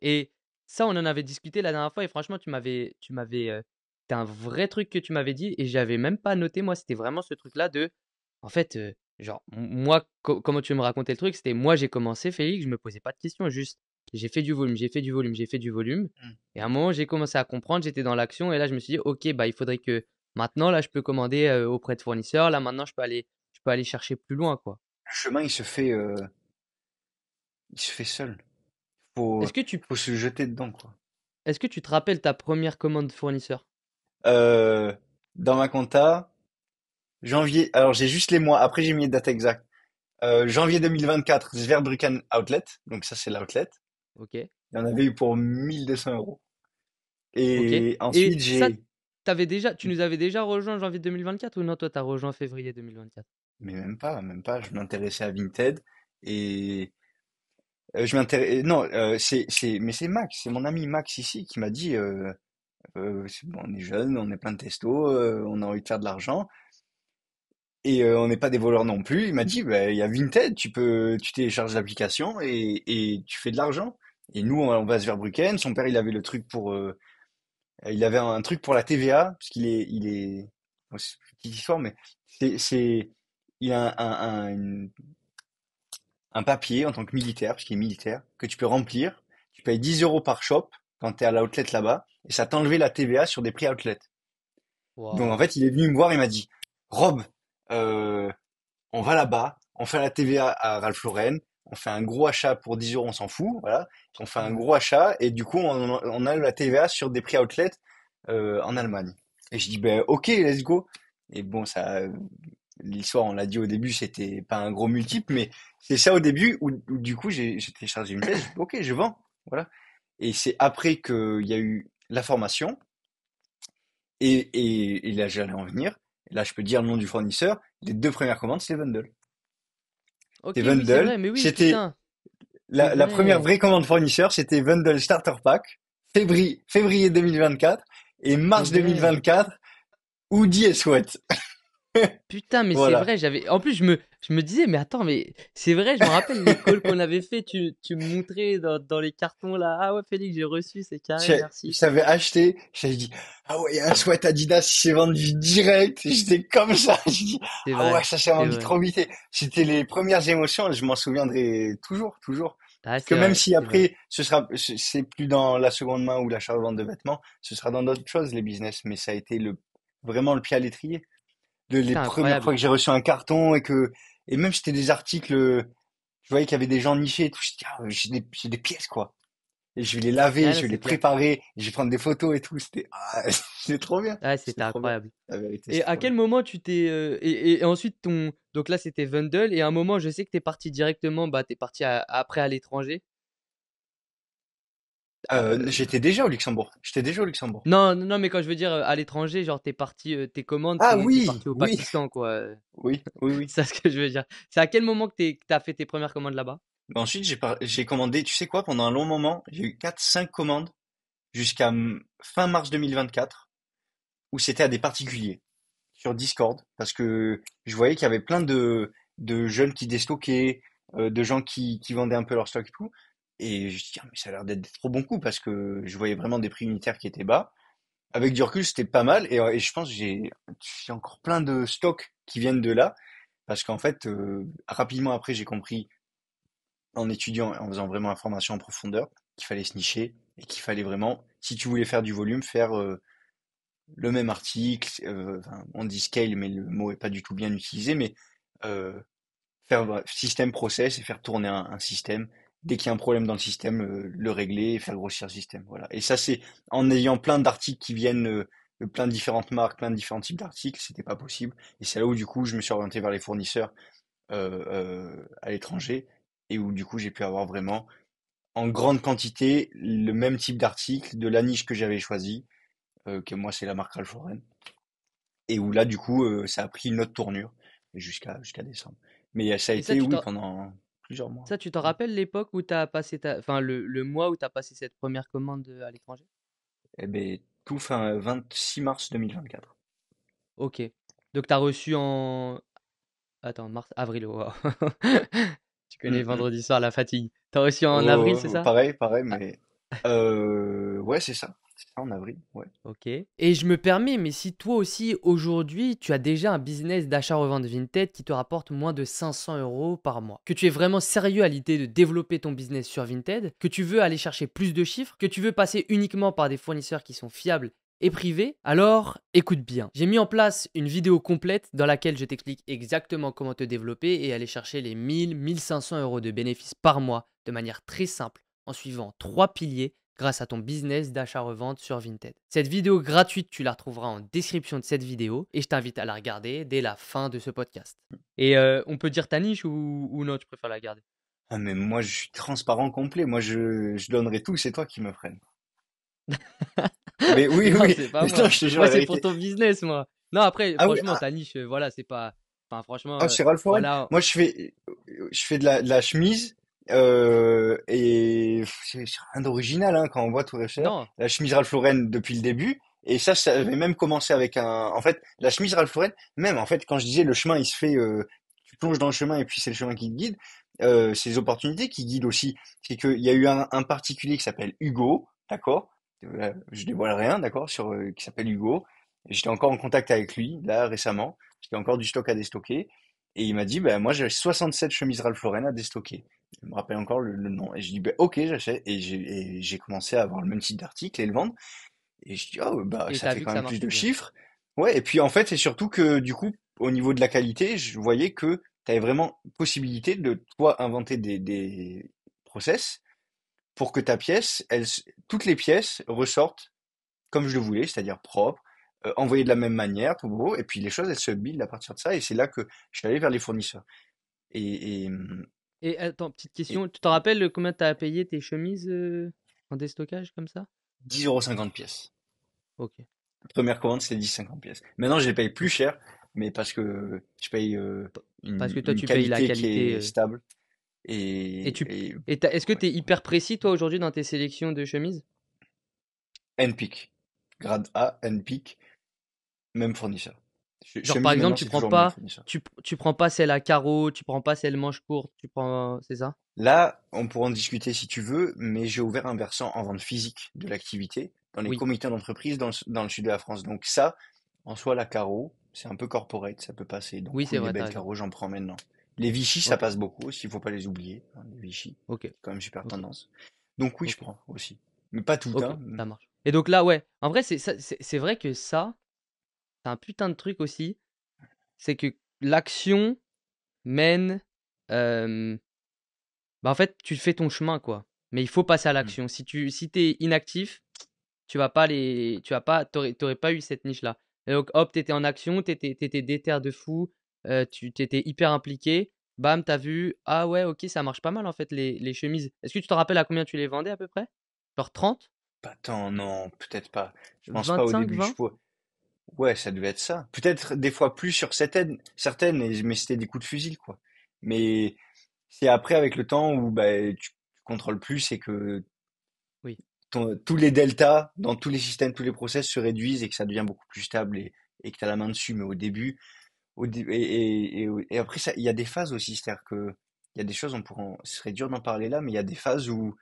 Et ça, on en avait discuté la dernière fois et franchement, c'était un vrai truc que tu m'avais dit et j'avais même pas noté, moi, c'était vraiment ce truc-là de, en fait, genre, moi, comment tu veux me raconter le truc, c'était moi, j'ai commencé, Félix, je me posais pas de questions, juste, j'ai fait du volume, j'ai fait du volume, j'ai fait du volume. Hum. Et à un moment, j'ai commencé à comprendre, j'étais dans l'action et là, je me suis dit, ok, bah, il faudrait que maintenant, là, je peux commander auprès de fournisseurs, là, maintenant, je peux aller chercher plus loin, quoi. Le chemin, il se fait seul. Est-ce que Faut se jeter dedans, quoi. est-ce que tu te rappelles ta première commande fournisseur? Euh, Dans ma compta, janvier, alors j'ai juste les mois, après j'ai mis les dates exactes. Janvier 2024, Zweibrücken Outlet, donc ça c'est l'outlet. Ok. Il y en avait eu pour 1 200 euros. Ok. Et Et ensuite ça, j'ai, tu nous avais déjà rejoint en janvier 2024 ou non, toi, t'as rejoint en février 2024? mais même pas, je m'intéressais à Vinted et je m'intéressais, non, mais c'est Max, c'est mon ami Max ici qui m'a dit, bon, on est jeune, on est plein de testo, on a envie de faire de l'argent. Et on n'est pas des voleurs non plus. Il m'a dit, bah, il y a Vinted, tu télécharges l'application et tu fais de l'argent. Et nous, on va à Zweibrücken. Son père, il avait le truc pour, il avait un truc pour la TVA, parce qu'il est bon, c'est une petite histoire, mais c'est, il y a un papier en tant que militaire, parce qu'il est militaire, que tu peux remplir. Tu payes 10 euros par shop quand tu es à l'outlet là-bas, et ça t'enlevait la TVA sur des prix outlet. Donc en Waouh. fait, il est venu me voir, il m'a dit, Rob, euh, on va là-bas, on fait la TVA à Ralph Lauren, on fait un gros achat pour 10 euros, on s'en fout, voilà. On fait un Putain. gros achat et du coup, on a la TVA sur des prix outlet en Allemagne. Et je dis, ben ok, let's go. Et bon, ça, l'histoire, on l'a dit au début, c'était pas un gros multiple, mais c'est ça au début où du coup, j'ai téléchargé une thèse, j'ai dit, ok, je vends, voilà. Et c'est après qu'il y a eu la formation, et là, j'allais en venir. Et là, je peux dire le nom du fournisseur. Les deux premières commandes, c'était Wendel. Ok, C'était oui, c'est Wendel. vrai, mais oui, C'était putain, c'est la première vrai, vraie commande fournisseur, c'était Wendel Starter Pack, février 2024 et c'est mars vrai. 2024, hoodie et sweat. Putain, mais c'est Voilà. vrai, j'avais. En plus, je me disais, mais attends, mais c'est vrai, je me rappelle les calls qu'on avait fait, tu me montrais dans les cartons là. Ah ouais, Félix, j'ai reçu, c'est carré, merci. J'avais acheté, j'avais dit, ah ouais, il y a un sweat Adidas, il s'est vendu direct. J'étais comme ça. Je dis, C'est ah ouais, vrai, ça s'est c'est vendu vrai. trop vite. C'était les premières émotions, je m'en souviendrai toujours, toujours. Ah, Parce que c'est même vrai, si c'est vrai. après, c'est plus dans la seconde main ou l'achat-revente de vêtements, ce sera dans d'autres choses, les business. Mais ça a été vraiment le pied à l'étrier. Les Putain, premières fois incroyable. que j'ai reçu un carton et même c'était des articles, je voyais qu'il y avait des gens nichés et tout. Je dis, ah, j'ai des pièces, quoi. Et je vais les laver, Ah je non, vais les c'est clair. préparer, je vais prendre des photos et tout. C'était trop bien. Ah, C'était c'était trop bien. incroyable. La vérité, Et c'était à trop bien. quel moment tu t'es. Et ensuite, ton. Donc là, c'était Wendel, et à un moment, je sais que t'es parti directement, bah, t'es parti après à l'étranger. J'étais déjà au Luxembourg. J'étais déjà au Luxembourg. Non, non, non, mais quand je veux dire à l'étranger, genre t'es parti, tes commandes, Ah t'es oui, parti au oui, Pakistan, quoi. oui, oui, oui. C'est ça ce que je veux dire. C'est à quel moment que t'as fait tes premières commandes là-bas? Bah, ensuite, j'ai commandé, tu sais quoi, pendant un long moment, j'ai eu 4, 5 commandes jusqu'à fin mars 2024 où c'était à des particuliers sur Discord parce que je voyais qu'il y avait plein de jeunes qui déstockaient, de gens qui vendaient un peu leur stock et tout. Et je me dis, ah, mais ça a l'air d'être des trop bons coups parce que je voyais vraiment des prix unitaires qui étaient bas. Avec du recul, c'était pas mal et je pense que j'ai encore plein de stocks qui viennent de là parce qu'en fait, rapidement après, j'ai compris en étudiant et en faisant vraiment la formation en profondeur qu'il fallait se nicher et qu'il fallait vraiment, si tu voulais faire du volume, faire le même article, enfin, on dit scale, mais le mot est pas du tout bien utilisé, mais euh, faire système process et faire tourner un système. Dès qu'il y a un problème dans le système, le régler et faire grossir le système. Voilà. Et ça, c'est en ayant plein d'articles qui viennent de plein de différentes marques, plein de différents types d'articles, c'était pas possible. Et c'est là où du coup, je me suis orienté vers les fournisseurs à l'étranger et où du coup, j'ai pu avoir vraiment en grande quantité le même type d'article de la niche que j'avais choisi, que moi, c'est la marque Ralph Lauren et où là, du coup, ça a pris une autre tournure jusqu'à décembre. Mais ça a Et ça, été, oui, pendant plusieurs mois. tu t'en Ouais. rappelles l'époque où t'as passé enfin, le mois où t'as passé cette première commande à l'étranger? Eh ben, tout fin 26 mars 2024. Ok. Donc t'as reçu en. Attends, mars, avril, wow. Tu connais Mm. vendredi soir, la fatigue. T'as reçu en avril, Oh, c'est oh, ça? pareil, pareil, mais ouais, c'est ça. C'est ça en avril, ouais. Ok. Et je me permets, mais si toi aussi, aujourd'hui, tu as déjà un business d'achat-revente Vinted qui te rapporte moins de 500 euros par mois, que tu es vraiment sérieux à l'idée de développer ton business sur Vinted, que tu veux aller chercher plus de chiffres, que tu veux passer uniquement par des fournisseurs qui sont fiables et privés, alors écoute bien. J'ai mis en place une vidéo complète dans laquelle je t'explique exactement comment te développer et aller chercher les 1000-1500 euros de bénéfices par mois de manière très simple en suivant 3 piliers grâce à ton business d'achat-revente sur Vinted. Cette vidéo gratuite, tu la retrouveras en description de cette vidéo et je t'invite à la regarder dès la fin de ce podcast. Et on peut dire ta niche ou non, tu préfères la garder? Ah, mais moi, je suis transparent complet. Moi, je donnerai tout, c'est toi qui me freines. Mais oui, Non, oui, c'est pas mais moi. non, je te jure Moi, la c'est pour vérité. ton business, moi. Non, après, Ah oui, franchement, ta niche, voilà, c'est pas. Enfin, franchement, chez Ralph Lauren, voilà. moi, je fais de la chemise, et c'est rien d'original, hein, quand on voit tout réfère. Non, La chemise Ralph Lauren depuis le début. Et ça avait même commencé avec en fait, la chemise Ralph Lauren, même, en fait, quand je disais le chemin, il se fait, tu plonges dans le chemin et puis c'est le chemin qui te guide, c'est les opportunités qui guident aussi. C'est qu'il y a eu un particulier qui s'appelle Hugo, d'accord? Je dévoile rien, d'accord, qui s'appelle Hugo. J'étais encore en contact avec lui, là, récemment. J'étais encore du stock à déstocker. Et il m'a dit, ben, moi, j'ai 67 chemises Ralph Lauren à déstocker. Je me rappelle encore le nom. Et je dis, ben, ok, j'achète. Et j'ai commencé à avoir le même type d'article et le vendre. Et je dis, oh, bah, Et ça t'as fait vu que quand ça même plus marchait de bien. chiffres. Ouais. Et puis, en fait, c'est surtout que, du coup, au niveau de la qualité, je voyais que tu avais vraiment possibilité de, toi, inventer des process pour que ta pièce, toutes les pièces ressortent comme je le voulais, c'est-à-dire propre, envoyé de la même manière, tout beau, et puis les choses, elles se build à partir de ça, et c'est là que je suis allé vers les fournisseurs. Et Et attends, petite et question, tu te rappelles combien t'as payé tes chemises en déstockage comme ça? 10,50 € pièce. Ok, Première commande, c'était 10,50 pièces. Maintenant, je les paye plus ok. cher, mais parce que je paye P- Parce que toi, une tu payes la qualité qui qualité. est stable. Et Et est-ce que ouais. tu es hyper précis, toi, aujourd'hui, dans tes sélections de chemises? NPIC. Grade A, NPIC, même fournisseur. Genre, par Chemise, exemple, maintenant, c'est toujours le même fournisseur. tu prends pas celle à carreaux, tu prends pas celle manche courte, tu prends, c'est ça? Là, on pourra en discuter si tu veux, mais j'ai ouvert un versant en vente physique de l'activité dans les Oui, comités d'entreprise dans le sud de la France. Donc ça, en soi, la carreau, c'est un peu corporate, ça peut passer. oui, Donc c'est oui, les vrai, t'as belles raison. carreaux, j'en prends maintenant. Les Vichy, ça Ok, passe beaucoup aussi, il faut pas les oublier, hein, les Vichy, ok, c'est quand même super ok, tendance. Donc oui, je ok, prends aussi. Mais pas tout, ok, hein. ça marche. Et donc là, ouais, en vrai, c'est vrai que ça, c'est un putain de truc aussi, c'est que l'action mène, euh, bah en fait, tu fais ton chemin, quoi. Mais il faut passer à Mm. l'action. Si t'es inactif, t'aurais pas eu cette niche-là. Et donc, hop, t'étais en action, t'étais déter de fou, tu t'étais hyper impliqué. Bam, t'as vu, ah ouais, ok, ça marche pas mal en fait les chemises. Est-ce que tu te rappelles à combien tu les vendais à peu près? Genre 30, Pas tant, non, peut-être pas. Je pense pas au 25, début. 20? Ouais, ça devait être ça. Peut-être des fois plus sur certaines, mais c'était des coups de fusil, quoi. Mais c'est après, avec le temps, où bah, tu contrôles plus et que Oui. tous les deltas dans tous les systèmes, tous les process se réduisent et que ça devient beaucoup plus stable et que tu as la main dessus. Mais au début, et après, ça, il y a des phases aussi. C'est-à-dire que il y a des choses, ce serait dur d'en parler là, mais il y a des phases où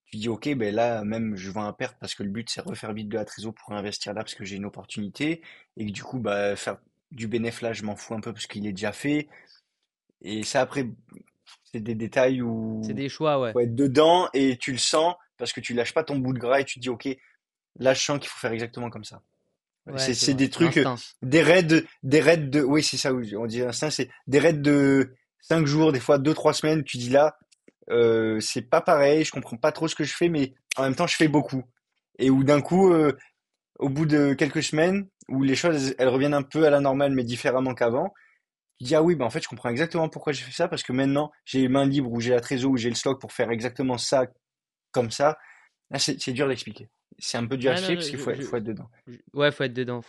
tu dis, ok, ben là, même, je vends à perte parce que le but, c'est refaire vite de la trésor pour investir là parce que j'ai une opportunité. Et que du coup, bah, faire du bénéf là, je m'en fous un peu parce qu'il est déjà fait. Et ça, après, c'est des détails C'est où des choix, ouais. faut être dedans et tu le sens parce que tu lâches pas ton bout de gras et tu te dis, ok, là, je sens qu'il faut faire exactement comme ça. Ouais, Ouais, c'est c'est vrai. des trucs, L'instinct. des raids de, oui, c'est ça, oui, on dit instinct, c'est des raids de 5 jours, des fois 2, 3 semaines. Tu dis là, c'est pas pareil, je comprends pas trop ce que je fais, mais en même temps, je fais beaucoup. Et où d'un coup, au bout de quelques semaines, où les choses, elles reviennent un peu à la normale, mais différemment qu'avant, tu dis, ah oui, bah en fait, je comprends exactement pourquoi j'ai fait ça, parce que maintenant, j'ai les mains libres, ou j'ai la trésor, ou j'ai le stock pour faire exactement ça, comme ça. Là, c'est dur d'expliquer. C'est un peu dur à Ouais, non, expliquer, non, parce qu'il faut être dedans. ouais, faut être dedans,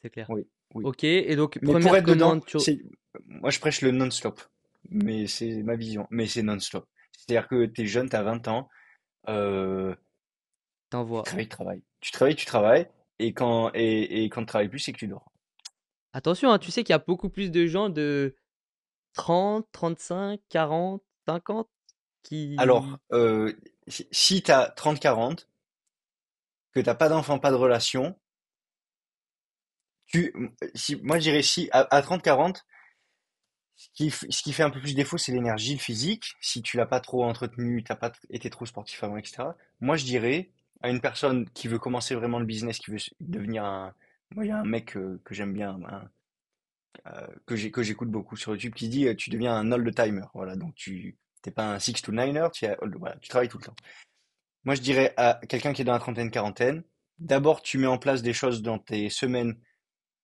c'est clair. Oui, oui. Ok, et donc, Mais pour première être dedans, commande, tu... moi, je prêche le non-stop. Mais c'est ma vision. Mais c'est non-stop. C'est-à-dire que t'es jeune, t'as 20 ans, euh, tu t'envoies. travailles, tu travailles. Tu travailles, tu travailles. Et quand tu travailles plus, c'est que tu dors. Attention, hein, tu sais qu'il y a beaucoup plus de gens de 30, 35, 40, 50 Alors, qui... si tu as 30-40, que t'as pas d'enfant, pas de relation, moi je dirais si à 30-40, ce qui fait un peu plus défaut, c'est l'énergie, le physique. Si tu l'as pas trop entretenu, t'as pas été trop sportif avant, etc. Moi, je dirais à une personne qui veut commencer vraiment le business, qui veut devenir un. Moi, il y a un mec que j'aime bien, que j'écoute beaucoup sur YouTube, qui dit tu deviens un old timer. Voilà, donc tu t'es pas un 6 to 9er, voilà, tu travailles tout le temps. Moi, je dirais à quelqu'un qui est dans la trentaine, quarantaine, d'abord, tu mets en place des choses dans tes semaines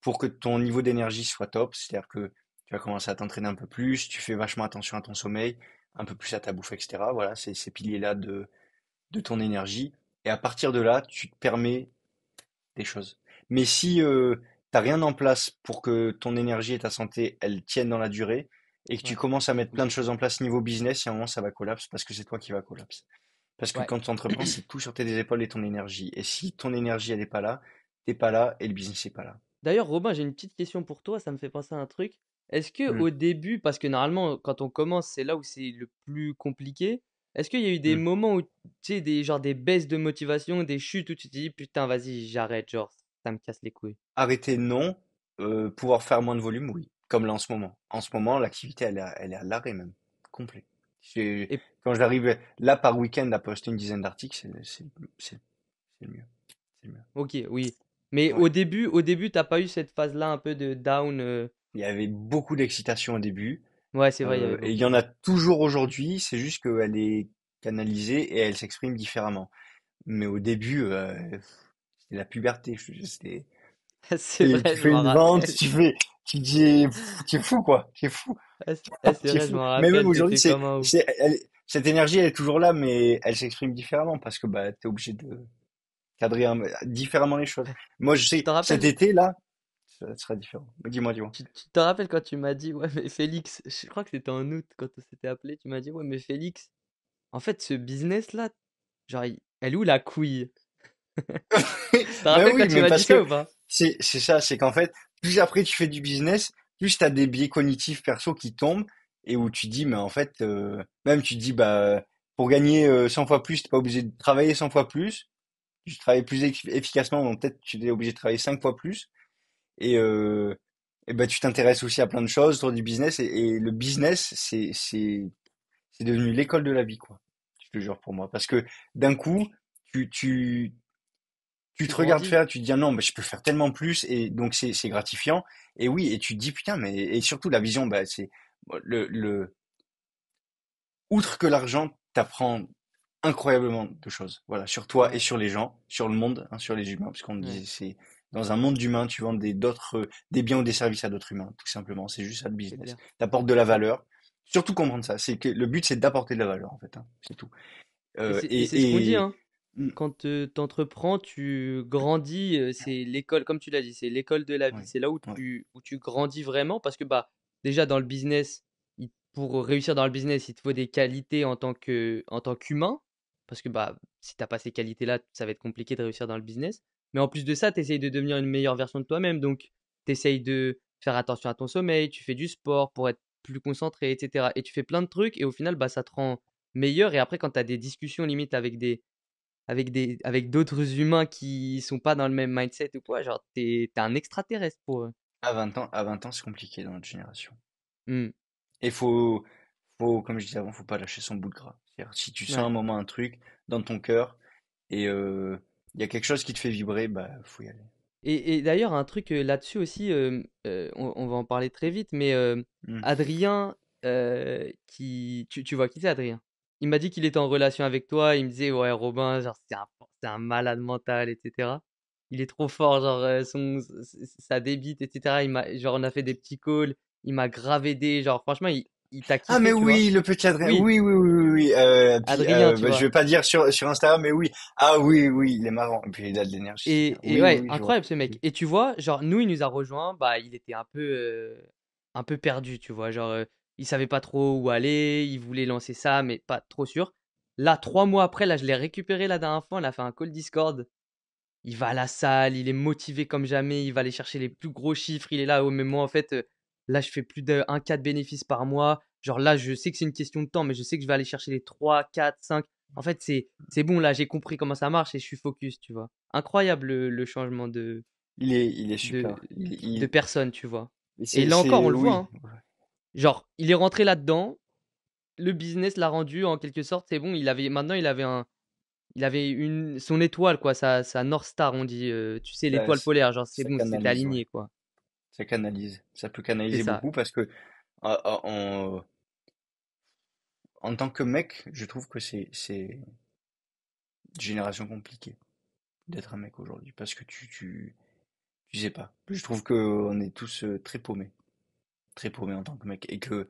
pour que ton niveau d'énergie soit top. C'est-à-dire que tu vas commencer à t'entraîner un peu plus, tu fais vachement attention à ton sommeil, un peu plus à ta bouffe, etc. Voilà, c'est ces piliers-là de ton énergie. Et à partir de là, tu te permets des choses. Mais si t'as rien en place pour que ton énergie et ta santé, elles tiennent dans la durée, et que tu Ouais, commences à mettre plein de choses en place niveau business, il y a un moment, ça va collapse parce que c'est toi qui va collapse. Parce que ouais. quand tu entreprends, c'est tout sur tes épaules et ton énergie. Et si ton énergie, elle n'est pas là, t'es pas là et le business n'est pas là. D'ailleurs, Robin, j'ai une petite question pour toi, ça me fait penser à un truc. Est-ce que Hmm, au début, parce que normalement, quand on commence, c'est là où c'est le plus compliqué, est-ce qu'il y a eu des hmm. moments où, tu sais, genre des baisses de motivation, des chutes où tu te dis, putain, vas-y, j'arrête, genre, ça me casse les couilles. Arrêter, non. Pouvoir faire moins de volume, oui. Comme là en ce moment. En ce moment, l'activité, elle est à l'arrêt même. Complet. J'ai- Et Quand j'arrive là par week-end à poster une dizaine d'articles, c'est c'est le mieux. C'est le mieux. ok, oui. Mais Ouais. au début, t'as pas eu cette phase-là un peu de down. Il y avait beaucoup d'excitation au début, Ouais, c'est vrai, il y avait et il beaucoup y en de. a toujours aujourd'hui. C'est juste qu'elle est canalisée et elle s'exprime différemment. Mais au début, c'était la puberté. C'est Tu vrai, je fais m'en une vente, rappelle. tu dis, tu es fou quoi, tu es fou, C'est tu es vrai, je fou. m'en Mais même rappelle, aujourd'hui, t'étais comme un ouf. cette énergie, elle est toujours là, mais elle s'exprime différemment parce que bah, t'es obligé de cadrer différemment les choses. Moi, je Tu sais, te cet rappelles, été là, ça sera différent. Dis-moi, dis-moi. tu te rappelles quand tu m'as dit, ouais, mais Félix, je crois que c'était en août quand on s'était appelé, tu m'as dit, ouais, mais Félix, en fait, ce business-là, genre, elle est où la couille? Tu te Ben rappelles quand oui, tu mais m'as dit parce ça que ou pas? c'est ça, c'est qu'en fait, plus après tu fais du business, plus t'as des biais cognitifs perso qui tombent et où tu dis, mais en fait, même tu dis, bah, pour gagner 100 fois plus, t'es pas obligé de travailler 100 fois plus. Tu travailles plus efficacement, donc peut-être tu es obligé de travailler 5 fois plus. Et, et ben tu t'intéresses aussi à plein de choses autour du business et le business, c'est devenu l'école de la vie, quoi. Je te jure pour moi, parce que d'un coup, tu tu tu Tu te regardes grandis. faire, tu te dis ah non, mais je peux faire tellement plus et donc c'est gratifiant. Et oui, et tu te dis putain, mais et surtout la vision, bah c'est le outre que l'argent t'apprend incroyablement de choses. Voilà, sur toi et Ouais, sur les gens, sur le monde, hein, sur les humains, parce qu'on ouais, disait c'est dans un monde d'humains, tu vends des biens ou des services à d'autres humains, tout simplement. C'est juste ça le c'est business. clair. T'apportes de la valeur. Surtout comprendre ça, c'est que le but c'est d'apporter de la valeur en fait, hein, c'est tout. Et c'est ce qu'on dit, Et hein. Quand t'entreprends, tu grandis, c'est l'école, comme tu l'as dit, c'est l'école de la vie. ouais, C'est là ouais, où tu grandis vraiment parce que bah déjà dans le business, pour réussir dans le business, il te faut des qualités en tant qu'humain. Parce que bah si t'as pas ces qualités-là, ça va être compliqué de réussir dans le business. Mais en plus de ça, tu essayes de devenir une meilleure version de toi-même. Donc tu essayes de faire attention à ton sommeil, tu fais du sport pour être plus concentré, etc. Et tu fais plein de trucs et au final, bah ça te rend meilleur. Et après, quand tu as des discussions limite avec d'autres humains qui sont pas dans le même mindset ou quoi, genre, t'es un extraterrestre pour eux. à 20 ans, c'est compliqué dans notre génération. Hmm. Et comme je disais avant, faut pas lâcher son bout de gras. C'est-à-dire, si tu sens Ouais. un moment un truc dans ton cœur et il y a quelque chose qui te fait vibrer, bah faut y aller. Et d'ailleurs, un truc là-dessus aussi, on va en parler très vite, mais Hmm. Adrien, tu vois qui c'est Adrien? Il m'a dit qu'il était en relation avec toi, il me disait, ouais, Robin, genre, c'est un malade mental, etc. Il est trop fort, genre, sa débite, etc. Genre, on a fait des petits calls, il m'a grave aidé, genre, franchement, il t'a Ah mais kiffé, tu vois? oui, le petit Adrien, Oui, oui oui oui oui, oui. Puis Adrien, tu bah, je vois. vais pas dire sur Instagram, mais oui. Ah oui oui, il est marrant. Et puis il a de l'énergie, c'est bien. Et Oui oui ouais, oui, je vois. incroyable ce mec. Et tu vois, genre, nous, il nous a rejoint, bah, il était un peu perdu, tu vois. Genre, il savait pas trop où aller, il voulait lancer ça, mais pas trop sûr. Là, 3 mois après, là, je l'ai récupéré la dernière fois, on a fait un call Discord. Il va à la salle, il est motivé comme jamais, il va aller chercher les plus gros chiffres. Il est là, oh, mais moi, en fait, là, je fais plus de 1K de bénéfices par mois. Genre là, je sais que c'est une question de temps, mais je sais que je vais aller chercher les 3, 4, 5. En fait, c'est bon, là, j'ai compris comment ça marche et je suis focus, tu vois. Incroyable le changement Il est de, super. de personne, tu vois. Et là encore, on C'est le voit, oui. hein. Genre, il est rentré là-dedans, le business l'a rendu en quelque sorte, c'est bon, maintenant il avait son étoile, quoi, sa North Star, on dit, tu sais, Ça, l'étoile polaire, genre, c'est ça bon, c'était canalise, ouais. aligné, quoi. Ça canalise. Ça peut C'est canaliser ça. beaucoup parce que en tant que mec, je trouve que c'est une génération compliquée d'être un mec aujourd'hui parce que tu sais pas. Je trouve que on est tous très paumés en tant que mec et que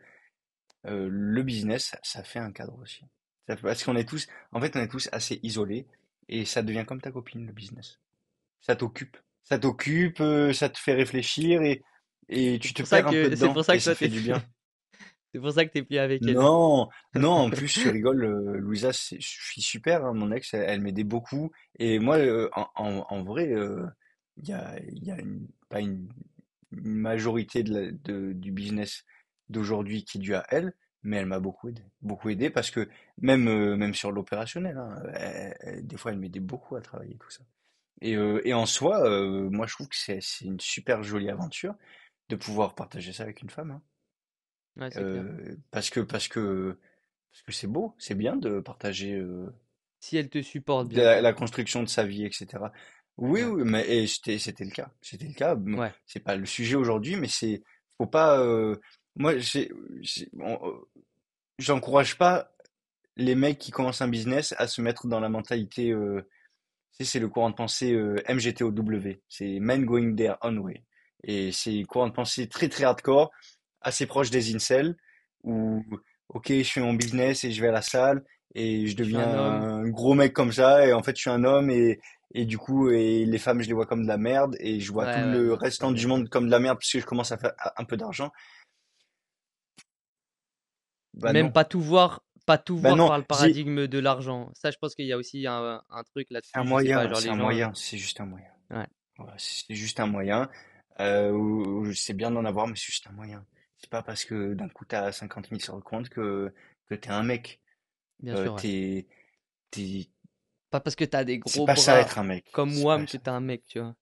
le business, ça fait un cadre aussi. Parce qu'on est tous, en fait, on est tous assez isolés et ça devient comme ta copine, le business. Ça t'occupe. Ça t'occupe, ça te fait réfléchir et tu te perds un peu C'est dedans pour ça et que ça toi, fait du bien. c'est pour ça que t'es plus avec elle. Non, non, en plus, tu rigoles, Louisa, je suis super, hein, mon ex, elle m'aidait beaucoup. Et moi, en vrai, il y a pas une majorité du business d'aujourd'hui qui est due à elle, mais elle m'a beaucoup aidé parce que même sur l'opérationnel, hein, des fois, elle m'aidait beaucoup à travailler tout ça. Et en soi, moi je trouve que c'est une super jolie aventure de pouvoir partager ça avec une femme, hein. Ouais, c'est clair. Parce que c'est beau, c'est bien de partager Si elle te supporte, bien sûr. la construction de sa vie, etc. Oui, Ouais, oui, mais et c'était le cas. C'était le cas. Bon, ouais, c'est pas le sujet aujourd'hui, mais faut pas. Moi, j'encourage pas les mecs qui commencent un business à se mettre dans la mentalité. C'est le courant de pensée MGTOW. C'est Men Going Their Own Way. Et c'est un courant de pensée très très hardcore, assez proche des incels, où ok, je fais mon business et je vais à la salle et je je suis deviens un homme. un gros mec comme ça et en fait je suis un homme et du coup et les femmes je les vois comme de la merde et je vois tout Ouais, ouais, le non, c'est pas restant du bien. monde comme de la merde parce que je commence à faire un peu d'argent. Bah Même non, pas tout bah voir non, par le paradigme de l'argent. Ça, je pense qu'il y a aussi un truc là-dessus. Je sais pas, genre c'est les un gens. moyen, c'est juste un moyen. Ouais, Voilà, c'est juste un moyen. C'est bien d'en avoir, mais c'est juste un moyen. C'est pas parce que d'un coup t'as 50 000 sur le compte que t'es un mec. bien Euh, sûr, ouais. t'es, t'es, Pas parce que t'as des c'est gros pas ça bras être un mec. comme Wham que t'es un mec, tu vois.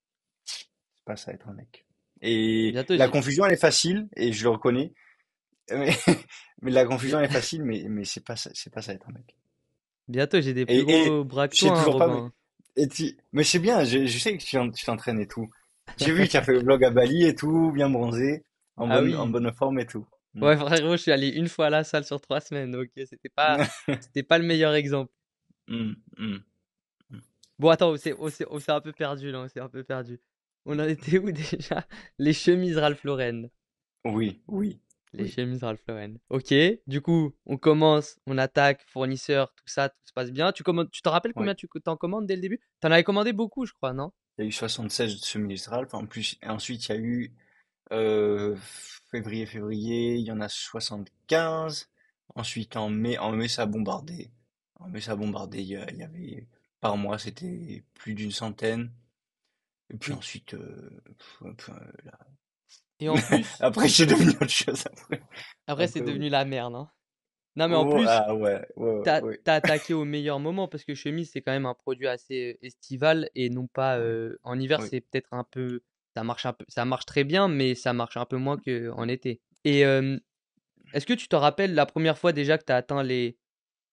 C'est pas ça être un mec. Et Bientôt, la j'ai, confusion elle est facile, et je le reconnais. Mais, mais la bi- confusion elle est facile, mais c'est pas ça être un mec. bientôt, j'ai des plus Et gros bras que je sais toi, hein, toujours pas, Robin. mais c'est bien, je sais que tu t'entraînes et tout. J'ai vu, tu as fait le vlog à Bali et tout, bien bronzé, Ah en oui. bonne forme et tout. Mm. Ouais, frérot, je suis allé une fois à la salle sur 3 semaines. Ok, c'était pas le meilleur exemple. Mm, mm, Bon, attends, on s'est un peu perdu là, on s'est un peu perdu. On en était où déjà? Les chemises Ralph Lauren. oui, oui, Les oui, chemises Ralph Lauren. Ok, du coup, on commence, on attaque, fournisseur, tout ça, tout se passe bien. Tu te rappelles oui. combien tu t'en commandes dès le début? T'en avais commandé beaucoup, je crois, non? Il y a eu 76 de semi-Ralph, en plus, et ensuite il y a eu euh, février, il y en a 75. Ensuite en mai ça a bombardé. En mai ça a bombardé, il y avait par mois c'était plus d'une centaine. Et puis Oui. ensuite, Et en plus, après c'est devenu autre chose après. après, c'est Après oui. devenu la merde, hein. Non, mais en Oh, plus, ah ouais, ouais, ouais, t'as attaqué au meilleur moment parce que chemise, c'est quand même un produit assez estival et non pas ouais, en hiver, oui. c'est peut-être un peu, ça marche très bien, mais ça marche un peu moins qu'en été. Et est-ce que tu te rappelles la première fois déjà que tu as atteint les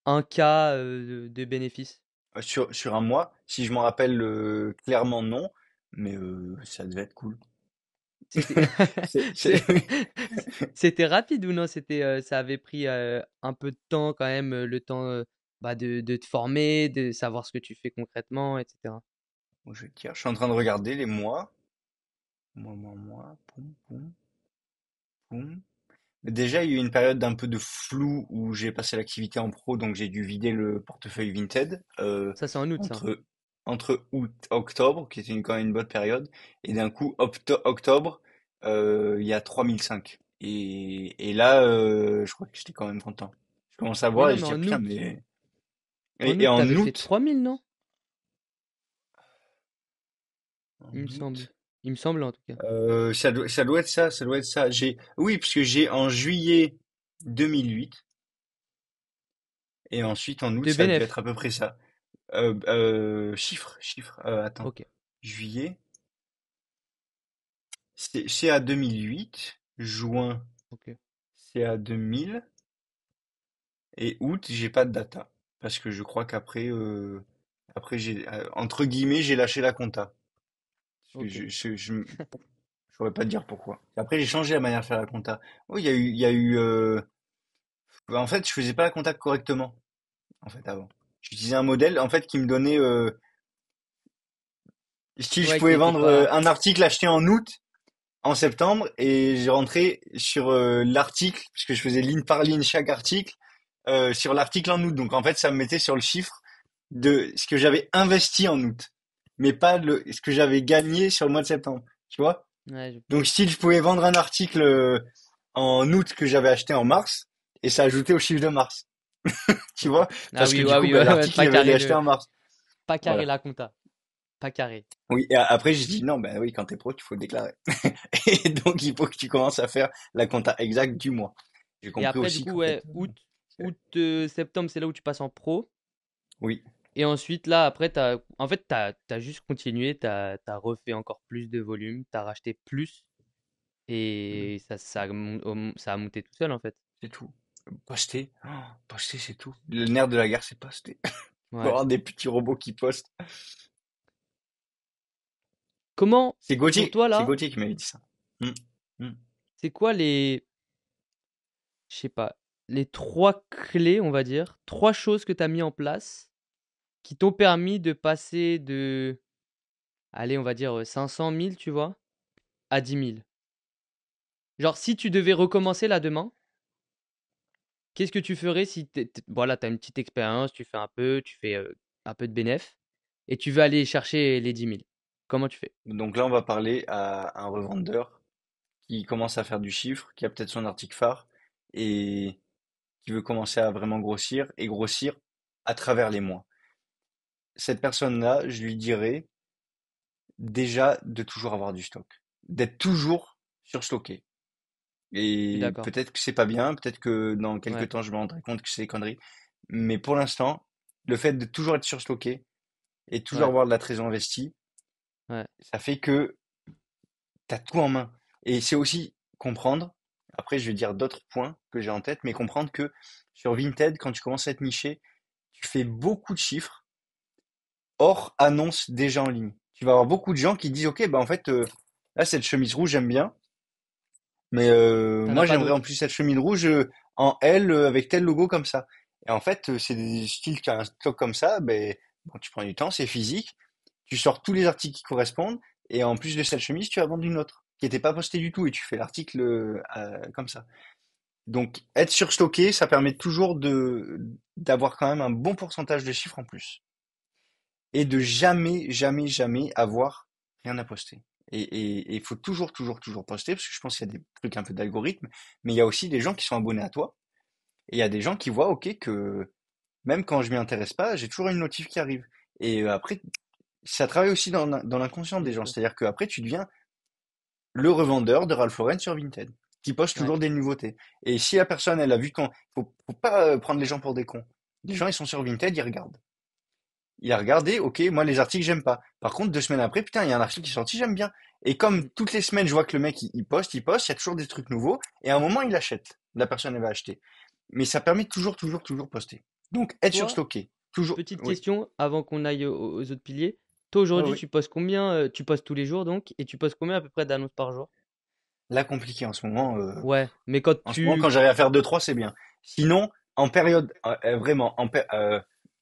1K de bénéfices? Sur un mois, si je m'en rappelle clairement non, mais ça devait être cool. C'était C'est c'est c'était rapide ou non? Ça avait pris, un peu de temps quand même, le temps, bah, de te former, de savoir ce que tu fais concrètement et cetera? Bon, je vais te dire, je suis en train de regarder les mois. Poum, poum, poum. Déjà, il y a eu une période d'un peu de flou où j'ai passé l'activité en pro, donc j'ai dû vider le portefeuille Vinted Ça, c'est en août ça? entre, entre août octobre, qui était quand même une bonne période, et d'un coup, octobre, il y a 3005. Et là, je crois que j'étais quand même content. Je commence à Mais voir non, et je mais dis, ah, putain, mais... en Et août, tu en avais fait août, 3 000, non? en Il me semble. août, Il me semble en tout cas. ça doit être ça, ça doit être ça. Oui, parce que j'ai en juillet 2008, et ensuite en août, De ça a dû bénéf? être à peu près ça. Chiffre, attends. OK, Juillet, c'est à 2008. Juin, OK. c'est à 2000. Et août, j'ai pas de data. Parce que je crois qu'après, après entre guillemets, j'ai lâché la compta. Parce que OK. je saurais pas te dire pourquoi. Après, j'ai changé la manière de faire la compta. Oui, il y a eu, en fait, je faisais pas la compta correctement, en fait, avant. J'utilisais un modèle, en fait, qui me donnait, si je Ouais, qui pouvais était vendre pas un article acheté en août, en septembre, et j'ai rentré sur l'article, puisque je faisais ligne par ligne chaque article, sur l'article en août. Donc en fait, ça me mettait sur le chiffre de ce que j'avais investi en août, mais pas ce que j'avais gagné sur le mois de septembre. Tu vois? ouais, Donc si je pouvais vendre un article en août que j'avais acheté en mars, et ça ajoutait au chiffre de mars. Tu OK. vois? Ah Parce que oui, du ouais, coup, oui, bah, ouais, ouais, l'article, il avait été acheté en mars. pas carré Voilà. la compta, pas carré. Oui, et après, j'ai dit non, ben oui, quand t'es pro, il faut le déclarer. Et donc, il faut que tu commences à faire la compta exacte du mois. J'ai Et compris après du aussi coup, qu'en fait, ouais, août, septembre, c'est là où tu passes en pro. oui. Et ensuite, là, après, en fait, t'as juste continué, t'as refait encore plus de volume, t'as racheté plus, Mhm. et ça a monté tout seul, en fait. C'est tout. Poster, poster, c'est tout. Le nerf de la guerre, c'est poster. Faut Ouais. avoir des petits robots qui postent. Comment, pour toi, C'est là, Gauthier qui m'avait dit ça. Mm. Mm. c'est quoi je sais pas, les trois clés, on va dire, trois choses que t'as mis en place qui t'ont permis de passer de, allez, on va dire 500 000, tu vois, à 10 000. Genre, si tu devais recommencer là demain, qu'est-ce que tu ferais si voilà, tu as une petite expérience, tu fais un peu de bénéf, et tu veux aller chercher les 10 000. Comment tu fais? Donc là, on va parler à un revendeur qui commence à faire du chiffre, qui a peut-être son article phare et qui veut commencer à vraiment grossir et grossir à travers les mois. Cette personne-là, je lui dirais déjà de toujours avoir du stock, d'être toujours surstocké. Je suis Et d'accord. peut-être que c'est pas bien, peut-être que dans quelques Ouais, temps je me rendrai compte que c'est des conneries. Mais pour l'instant, le fait de toujours être surstocké et toujours ouais, avoir de la trésor investie, ouais. ça fait que tu as tout en main. Et c'est aussi comprendre, après je vais dire d'autres points que j'ai en tête, mais comprendre que sur Vinted, quand tu commences à être niché, tu fais beaucoup de chiffres hors annonce déjà en ligne. Tu vas avoir beaucoup de gens qui disent, OK, bah en fait, là, cette chemise rouge, j'aime bien. Mais T'en as moi, pas j'aimerais en d'autres. plus cette chemise rouge en L avec tel logo comme ça. Et en fait, c'est des styles qui ont un stock comme ça. Ben, bon, tu prends du temps, c'est physique. Tu sors tous les articles qui correspondent. Et en plus de cette chemise, tu vas vendre une autre qui n'était pas postée du tout. Et tu fais l'article comme ça. Donc, être surstocké, ça permet toujours d'avoir quand même un bon pourcentage de chiffres en plus. Et de jamais, jamais, jamais avoir rien à poster. Et il faut toujours, toujours, toujours poster, parce que je pense qu'il y a des trucs un peu d'algorithme, mais il y a aussi des gens qui sont abonnés à toi, et il y a des gens qui voient, ok, que même quand je m'y intéresse pas, j'ai toujours une notif qui arrive. Et après, ça travaille aussi dans l'inconscient des C'est gens, sûr. c'est-à-dire qu'après, tu deviens le revendeur de Ralph Lauren sur Vinted, qui poste Ouais. toujours des nouveautés. Et si la personne, elle a vu faut pas prendre les gens pour des cons. Les gens, ils sont sur Vinted, ils regardent. Il a regardé, ok, moi les articles j'aime pas. Par contre, 2 semaines après, putain, il y a un article qui est sorti, j'aime bien. Et comme toutes les semaines, je vois que le mec il poste, il y a toujours des trucs nouveaux, et à un moment il achète. La personne elle va acheter. Mais ça permet de toujours, toujours, toujours poster. Donc être Toi, surstocké, toujours. petite Oui, question avant qu'on aille aux autres piliers. Toi, oui, aujourd'hui, oui. tu postes combien? Tu postes tous les jours, donc, et tu postes combien à peu près d'annonces par jour? Là compliqué en ce moment. Ouais, mais quand En ce moment, quand j'arrive à faire deux, trois, c'est bien. Sinon, en période, vraiment,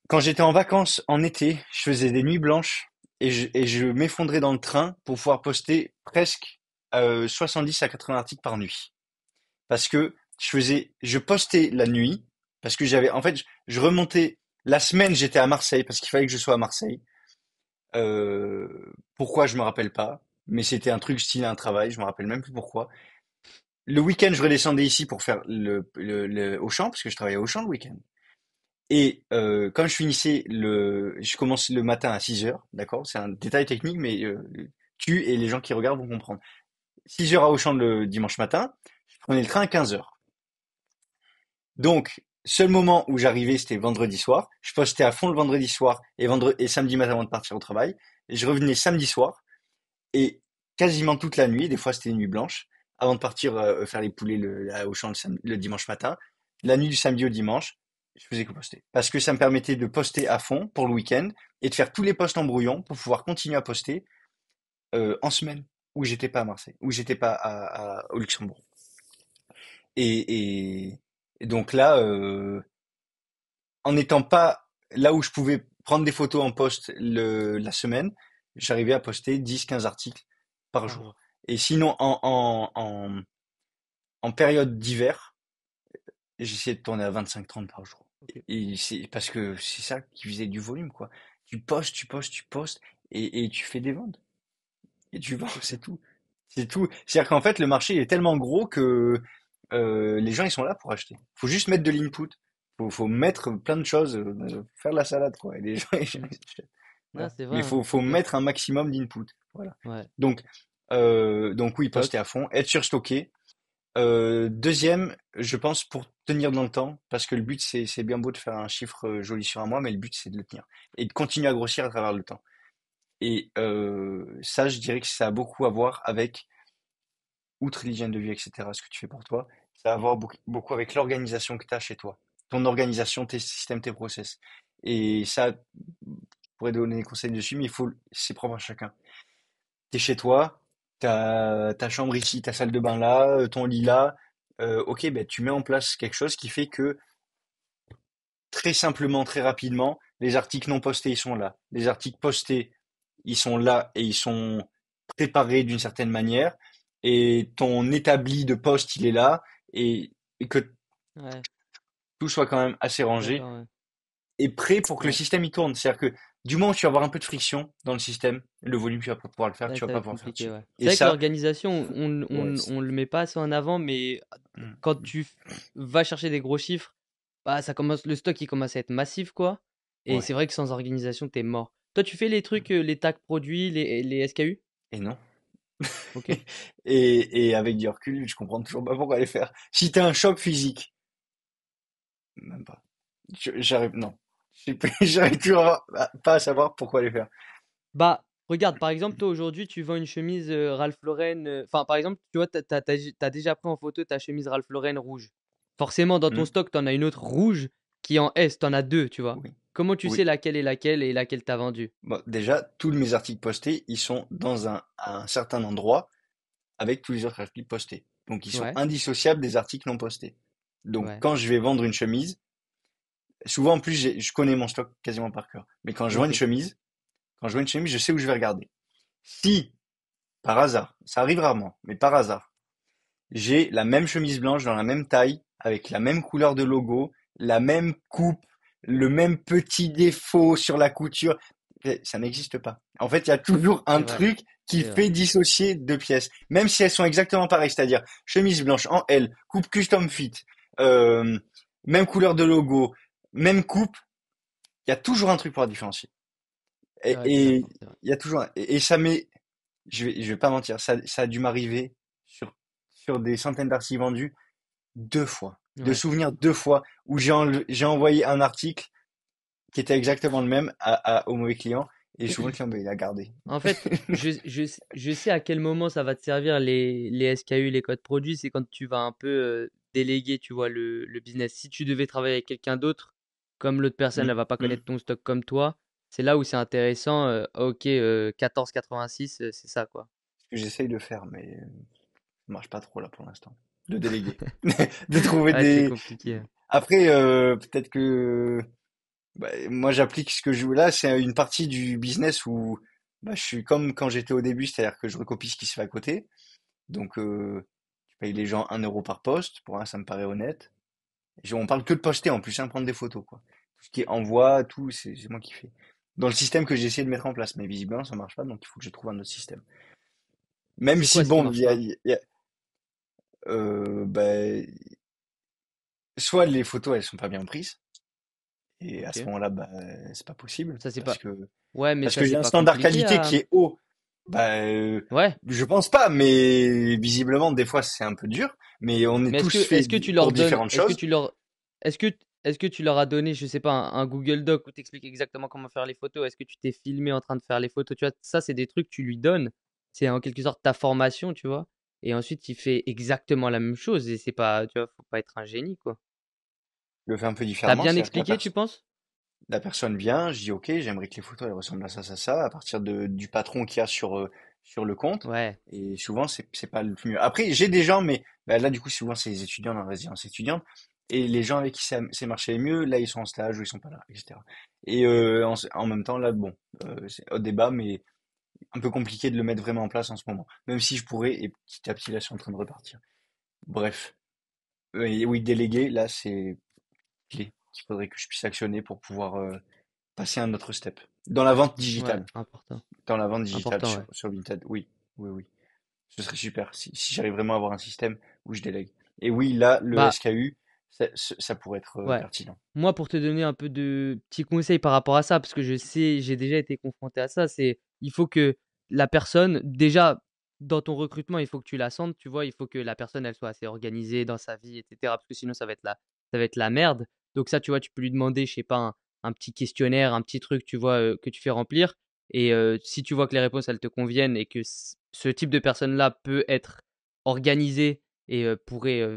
quand j'étais en vacances en été, je faisais des nuits blanches et je m'effondrais dans le train pour pouvoir poster presque 70 à 80 articles par nuit. Parce que je postais la nuit, parce que en fait, je remontais, la semaine, j'étais à Marseille, parce qu'il fallait que je sois à Marseille. Pourquoi, je me rappelle pas, mais c'était un truc style un travail, je me rappelle même plus pourquoi. Le week-end, je redescendais ici pour faire le Auchan, parce que je travaillais au Auchan le week-end. Et quand je commence le matin à 6 heures, d'accord? C'est un détail technique, mais tu et les gens qui regardent vont comprendre. 6 heures à Auchan le dimanche matin, je prenais le train à 15 heures. Donc, seul moment où j'arrivais, c'était vendredi soir. Je postais à fond le vendredi soir et samedi matin avant de partir au travail. Et je revenais samedi soir et quasiment toute la nuit, des fois c'était une nuit blanche, avant de partir faire les poulets au champ le dimanche matin. La nuit du samedi au dimanche, je faisais que poster. Parce que ça me permettait de poster à fond pour le week-end et de faire tous les posts en brouillon pour pouvoir continuer à poster en semaine où j'étais pas à Marseille, où j'étais pas au Luxembourg. Et, et, et donc là, en n'étant pas là où je pouvais prendre des photos en post la semaine, j'arrivais à poster 10-15 articles par par jour. jour. Et sinon, en période d'hiver, j'essayais de tourner à 25-30 par jour. Ok. Et c'est parce que c'est ça qui faisait du volume, quoi. Tu postes, tu postes, tu postes, et tu fais des ventes. Et tu vends, Ok. c'est tout. C'est tout. C'est-à-dire qu'en fait, le marché il est tellement gros que les gens, ils sont là pour acheter. Faut juste mettre de l'input. Faut mettre plein de choses, faire de la salade, quoi. Et les gens, ils Hmm. achètent. Ah, Voilà. c'est vrai, Mais hein, faut c'est vrai. mettre un maximum d'input. Voilà. Ouais. Donc oui, poster Stock. à fond, être surstocké, Deuxième, je pense pour tenir dans le temps, parce que le but c'est bien beau de faire un chiffre joli sur un mois, mais le but c'est de le tenir et de continuer à grossir à travers le temps. Et ça, je dirais que ça a beaucoup à voir avec, outre l'hygiène de vie, etc., ce que tu fais pour toi, ça a à voir beaucoup avec l'organisation que tu as chez toi. Ton organisation, tes systèmes, tes process. Et ça, je pourrais donner des conseils dessus, mais c'est propre à chacun. T'es chez toi, t'as ta chambre ici, ta salle de bain là, ton lit là. Ok, ben tu mets en place quelque chose qui fait que très simplement, très rapidement, les articles non postés, ils sont là. Les articles postés, ils sont là et ils sont préparés d'une certaine manière. Et ton établi de poste, il est là. Et que Ouais, tout soit quand même assez je suis rangé d'accord, ouais. et prêt pour que le Ouais, système il tourne. C'est-à-dire que du moment où tu vas avoir un peu de friction dans le système, le volume, tu vas pas pouvoir le faire, là, tu vas ça va pas être pouvoir le faire compliqué, dessus. ouais. Et C'est vrai que ça, l'organisation, ouais. on le met pas assez en avant, mais Mm, quand mm, vas chercher des gros chiffres, bah, le stock, il commence à être massif, quoi. Et ouais. c'est vrai que sans organisation, t'es mort. Toi, tu fais les trucs, les tags produits, les SKU? Et non. Ok. Et avec du recul, je comprends toujours pas pourquoi les faire. Si t'as un choc physique, même pas. J'arrive, non. J'arrive toujours pas à savoir pourquoi les faire. Bah, regarde, par exemple, toi aujourd'hui, tu vends une chemise Ralph Lauren. Enfin, par exemple, tu vois, t'as déjà pris en photo ta chemise Ralph Lauren rouge. Forcément, dans ton Hmm. stock, t'en as une autre rouge qui est en S, t'en as deux, tu vois. Oui, Comment tu sais oui. laquelle et laquelle t'as vendue? Bon, déjà, tous mes articles postés, ils sont dans un certain endroit avec tous les autres articles postés. Donc, ils sont Ouais, indissociables des articles non postés. Donc, ouais, quand je vais vendre une chemise, souvent en plus, je connais mon stock quasiment par cœur. Mais ok, quand je vois une chemise, je sais où je vais regarder. Si, par hasard, ça arrive rarement, mais par hasard, j'ai la même chemise blanche dans la même taille, avec la même couleur de logo, la même coupe, le même petit défaut sur la couture. Ça n'existe pas. En fait, il y a toujours un c'est vrai, truc qui c'est vrai. fait dissocier deux pièces, même si elles sont exactement pareilles, c'est-à-dire chemise blanche en L, coupe custom fit, euh, même couleur de logo, même coupe, il y a toujours un truc pour la différencier. C'est Et vrai, je suis et d'accord, c'est vrai. il y a toujours et ça m'est, je vais pas mentir, ça a dû m'arriver sur des centaines d'articles vendus deux fois, de Ouais. souvenir deux fois où j'ai envoyé un article qui était exactement le même au mauvais client et souvent le client ben, il a gardé. En fait, je sais à quel moment ça va te servir les SKU, les codes produits, c'est quand tu vas un peu déléguer, tu vois, le business. Si tu devais travailler avec quelqu'un d'autre, comme l'autre personne, Mm, elle va pas mm. connaître ton stock comme toi, c'est là où c'est intéressant. Ok, 14,86, c'est ça, quoi. Ce que j'essaye de faire, mais ça marche pas trop là pour l'instant. De déléguer, de trouver Ouais, c'est des. compliqué. Après, peut-être que bah, moi j'applique ce que je joue là, c'est une partie du business où bah, je suis comme quand j'étais au début, c'est-à-dire que je recopie ce qui se fait à côté. Donc, tu payes les gens 1 euro par poste. Pour moi, ça me paraît honnête. On parle que de poster en plus, hein, prendre des photos, quoi. Tout ce qui est envoi, tout, c'est moi qui fais. Dans le système que j'ai essayé de mettre en place, mais visiblement ça marche pas, donc il faut que je trouve un autre système. Même C'est quoi si ce qui bon, marche pas? ben, soit les photos elles sont pas bien prises, et à ce Ok. moment-là, bah, c'est pas possible, Ça, c'est parce pas. que Ouais, mais parce ça, que c'est j'ai un pas standard compliqué qualité à. qui est haut. Bah, Ouais. je pense pas, mais visiblement des fois c'est un peu dur, mais on est Mais tous est-ce faits que tu pour leur donnes, différentes choses. est-ce que, est-ce que tu leur as donné, je sais pas, un Google Doc où t'expliques exactement comment faire les photos? Est-ce que tu t'es filmé en train de faire les photos? Tu vois, ça, c'est des trucs que tu lui donnes. C'est en quelque sorte ta formation, tu vois. Et ensuite, il fait exactement la même chose. Et c'est pas, tu vois, faut pas être un génie, quoi. Je le fais un peu T'as différemment, bien c'est-à-dire que expliqué, tu penses? la personne vient, je dis ok, j'aimerais que les photos elles ressemblent à ça, à partir du patron qu'il y a sur le compte. Ouais. Et souvent c'est pas le plus mieux. Après j'ai des gens, mais bah, là du coup souvent c'est les étudiants dans la résidence étudiante et les gens avec qui ça c'est marché le mieux, là ils sont en stage ou ils sont pas là, etc. Et en même temps là bon, c'est au débat, mais un peu compliqué de le mettre vraiment en place en ce moment. Même si je pourrais et petit à petit là je suis en train de repartir. Bref, et oui déléguer là c'est clé qu'il faudrait que je puisse actionner pour pouvoir passer à un autre step. Dans la vente Ouais, digitale. important. Dans la vente digitale Important, ouais. sur Vinted. Oui, oui, oui. Ce serait super si j'arrive vraiment à avoir un système où je délègue. Et oui, là, le Bah, SKU, ça pourrait être ouais. pertinent. Moi, pour te donner un peu de petits conseils par rapport à ça, parce que je sais, j'ai déjà été confronté à ça, c'est il faut que la personne, déjà. dans ton recrutement, il faut que tu la sentes, tu vois, il faut que la personne, elle soit assez organisée dans sa vie, etc. Parce que sinon, ça va être la merde. Donc ça, tu vois, tu peux lui demander, je sais pas, un petit questionnaire, un petit truc, tu vois, que tu fais remplir. Et si tu vois que les réponses, elles te conviennent et que ce type de personne-là peut être organisé et pourrait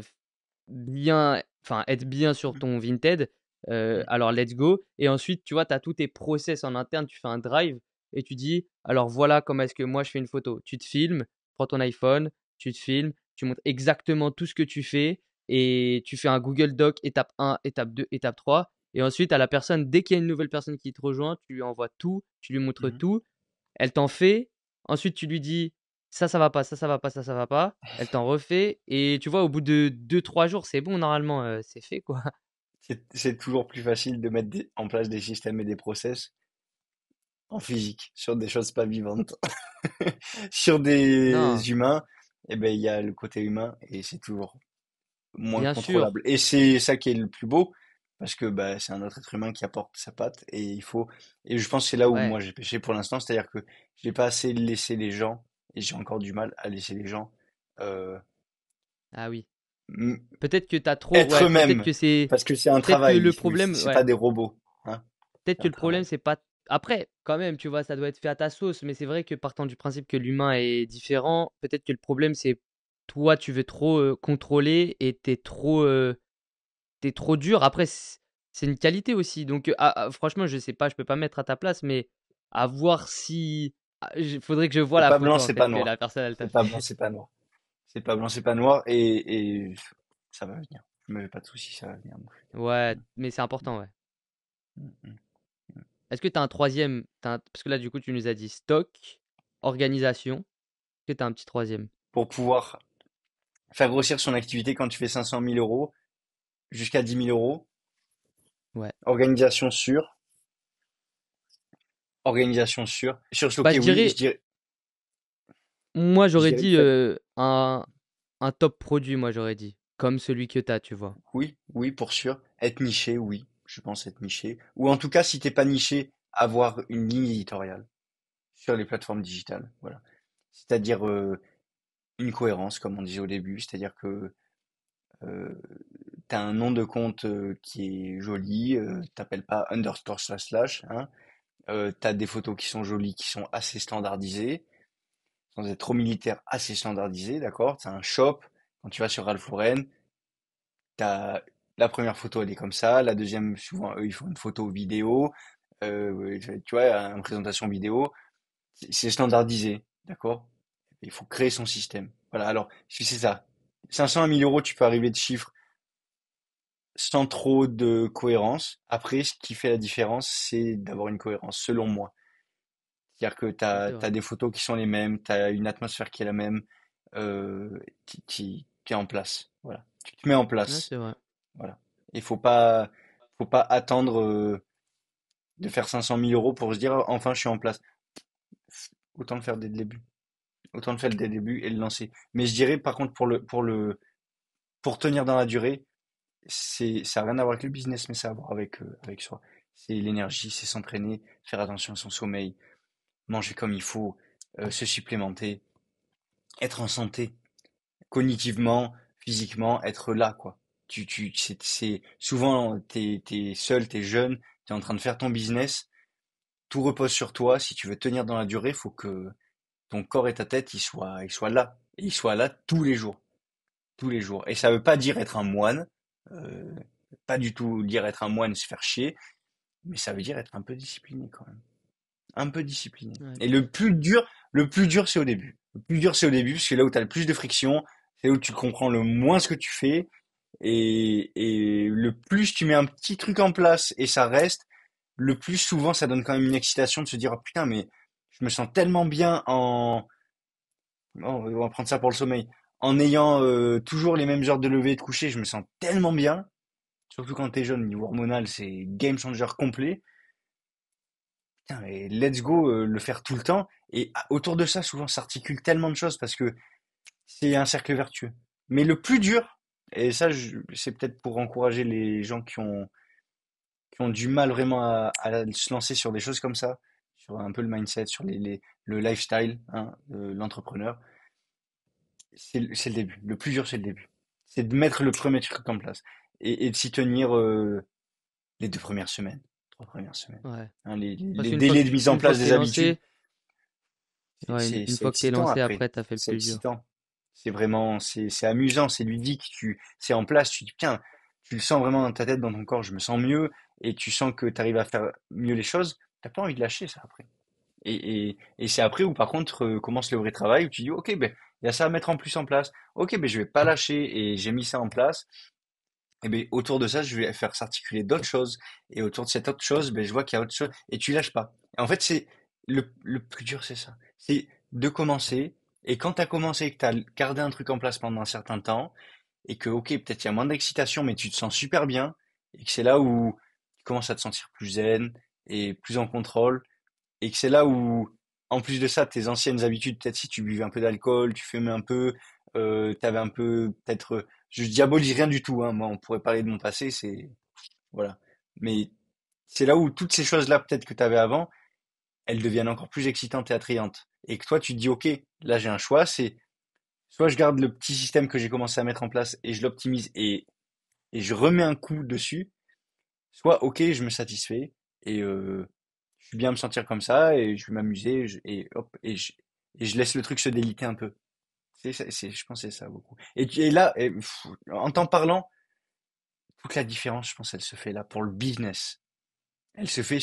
bien, enfin, être bien sur Mhm. ton Vinted, Mhm. alors let's go. Et ensuite, tu vois, tu as tous tes process en interne, tu fais un drive et tu dis, alors voilà comment est-ce que moi je fais une photo. Tu te filmes, prends ton iPhone, tu te filmes, tu montres exactement tout ce que tu fais et tu fais un Google Doc étape 1, étape 2, étape 3. Et ensuite, à la personne, dès qu'il y a une nouvelle personne qui te rejoint, tu lui envoies tout, tu lui montres Mhm. tout, elle t'en fait. Ensuite, tu lui dis, ça va pas, ça va pas, ça va pas. Elle t'en refait. Et tu vois, au bout de 2 3 jours, c'est bon, normalement, c'est fait, quoi. C'est toujours plus facile de mettre en place des systèmes et des process en physique sur des choses pas vivantes. Sur Non, des humains, eh ben, il y a le côté humain et c'est toujours moins bien sûr. contrôlable. Et c'est ça qui est le plus beau, parce que bah, c'est un autre être humain qui apporte sa patte et il faut. Et je pense que c'est là où moi Ouais. j'ai péché pour l'instant, c'est-à-dire que j'ai pas assez laissé les gens et j'ai encore du mal à laisser les gens euh, Ah oui. m- Peut-être que t'as trop. être Ouais, peut-être eux-mêmes, que c'est. parce que c'est un Peut-être que travail, le problème. c'est Ouais. pas des robots, hein, Peut-être c'est que un le problème, travail. c'est pas. Après, quand même, tu vois, ça doit être fait à ta sauce. Mais c'est vrai que partant du principe que l'humain est différent, peut-être que le problème, c'est toi, tu veux trop contrôler et t'es trop dur. Après, c'est une qualité aussi. Donc, franchement, je sais pas, je peux pas me mettre à ta place, mais à voir si. Faudrait que je vois C'est la pas blanc, photo en c'est pas fait que la noir. personne elle t'a C'est pas fait. blanc, c'est pas noir. C'est pas blanc, c'est pas noir et ça va venir. Je me fais pas de soucis, ça va venir. Ouais, mais c'est important, ouais. Mm, mm. Est-ce que tu as un troisième parce que là, du coup, tu nous as dit stock, organisation. Est-ce que tu as un petit troisième? Pour pouvoir faire grossir son activité quand tu fais 500 000 euros jusqu'à 10 000 euros. Ouais. Organisation sûre. Organisation sûre. Bah, Surstocké, je oui. dirais, moi, Je j'aurais dirais le dit fait. un top produit, moi, j'aurais dit. Comme celui que tu as, tu vois. Oui, oui, pour sûr. Être niché, oui. Je pense être niché. Ou en tout cas, si t'es pas niché, avoir une ligne éditoriale sur les plateformes digitales. Voilà. C'est-à-dire une cohérence, comme on disait au début. C'est-à-dire que euh, t'as un nom de compte qui est joli. T'appelles pas underscore slash slash. Hein. T'as des photos qui sont jolies, qui sont assez standardisées, sans être trop militaire, assez standardisées, d'accord? T'as un shop, quand tu vas sur Ralph Lauren, t'as la première photo, elle est comme ça, la deuxième, souvent, eux, ils font une photo vidéo, tu vois, une présentation vidéo, c'est standardisé, d'accord? Il faut créer son système. Voilà, alors, si c'est ça. 500 à 1000 euros, tu peux arriver de chiffres sans trop de cohérence. Après, ce qui fait la différence, c'est d'avoir une cohérence, selon moi. C'est-à-dire que tu Ouais, as, c'est vrai. des photos qui sont les mêmes, tu as une atmosphère qui est la même, qui est en place. Voilà. Tu te mets en Ouais, place. c'est vrai. Voilà. Il faut pas attendre de faire 500 000 euros pour se dire, oh, enfin, je suis en place. Autant le faire dès le début. Autant le faire dès le début et le lancer. Mais je dirais, par contre, pour tenir dans la durée, ça n'a rien à voir avec le business, mais ça a à voir avec soi. C'est l'énergie, c'est s'entraîner, faire attention à son sommeil, manger comme il faut, se supplémenter, être en santé, cognitivement, physiquement, être là, quoi. Souvent, t'es seul, t'es jeune, t'es en train de faire ton business, tout repose sur toi. Si tu veux tenir dans la durée, faut que ton corps et ta tête, ils soient là. Et ils soient là tous les jours. Tous les jours. Et ça veut pas dire être un moine, euh, pas du tout dire être un moine, se faire chier, mais ça veut dire être un peu discipliné quand même. Un peu discipliné. Ouais. Et le plus dur, c'est au début. Le plus dur, c'est au début, parce que c'est là où tu as le plus de friction, c'est là où tu comprends le moins ce que tu fais, et le plus tu mets un petit truc en place et ça reste, le plus souvent ça donne quand même une excitation de se dire, oh putain, mais je me sens tellement bien on va prendre ça pour le sommeil, en ayant toujours les mêmes heures de lever et de coucher, je me sens tellement bien, surtout quand t'es jeune, niveau hormonal, c'est game changer complet. Putain, mais let's go, le faire tout le temps. Et autour de ça, souvent, s'articule tellement de choses parce que c'est un cercle vertueux. Mais le plus dur, et ça, c'est peut-être pour encourager les gens qui ont du mal vraiment à se lancer sur des choses comme ça, sur un peu le mindset, sur le lifestyle, hein, de l'entrepreneur. c'est le début. Le plus dur, c'est le début. C'est de mettre le premier truc en place et de s'y tenir les 2 premières semaines, 3 premières semaines. Ouais. Hein, Parce les qu'une fois délais que de tu, mise en une fois place que t'es des habitudes, lancé, ouais, une c'est fois que t'es excitant lancé, après. après, t'as fait le C'est plus dur. excitant. C'est vraiment, c'est amusant, c'est ludique. C'est en place. Tu dis, tiens, tu le sens vraiment dans ta tête, dans ton corps. Je me sens mieux et tu sens que tu arrives à faire mieux les choses. T'as pas envie de lâcher ça après. Et c'est après où par contre commence le vrai travail où tu dis, ok, ben il y a ça à mettre en plus en place. Ok, ben je vais pas lâcher et j'ai mis ça en place. Et ben autour de ça, je vais faire s'articuler d'autres choses. Et autour de cette autre chose, ben je vois qu'il y a autre chose et tu lâches pas. Et en fait, c'est le plus dur, c'est ça. C'est de commencer. Et quand tu as commencé et que tu as gardé un truc en place pendant un certain temps, et que, ok, peut-être il y a moins d'excitation, mais tu te sens super bien, et que c'est là où tu commences à te sentir plus zen et plus en contrôle, et que c'est là où, en plus de ça, tes anciennes habitudes, peut-être si tu buvais un peu d'alcool, tu fumais un peu, t'avais un peu, peut-être, je diabolise rien du tout, hein, moi, on pourrait parler de mon passé, c'est, voilà. Mais c'est là où toutes ces choses-là, peut-être que tu avais avant, elles deviennent encore plus excitantes et attrayantes. Et que toi, tu te dis, ok, là j'ai un choix, c'est soit je garde le petit système que j'ai commencé à mettre en place et je l'optimise et je remets un coup dessus, soit ok, je me satisfais et je suis bien à me sentir comme ça et je vais m'amuser et hop et je laisse le truc se déliter un peu. Je pense que c'est ça beaucoup. Et là, en t'en parlant, toute la différence, je pense, elle se fait là pour le business. Elle se fait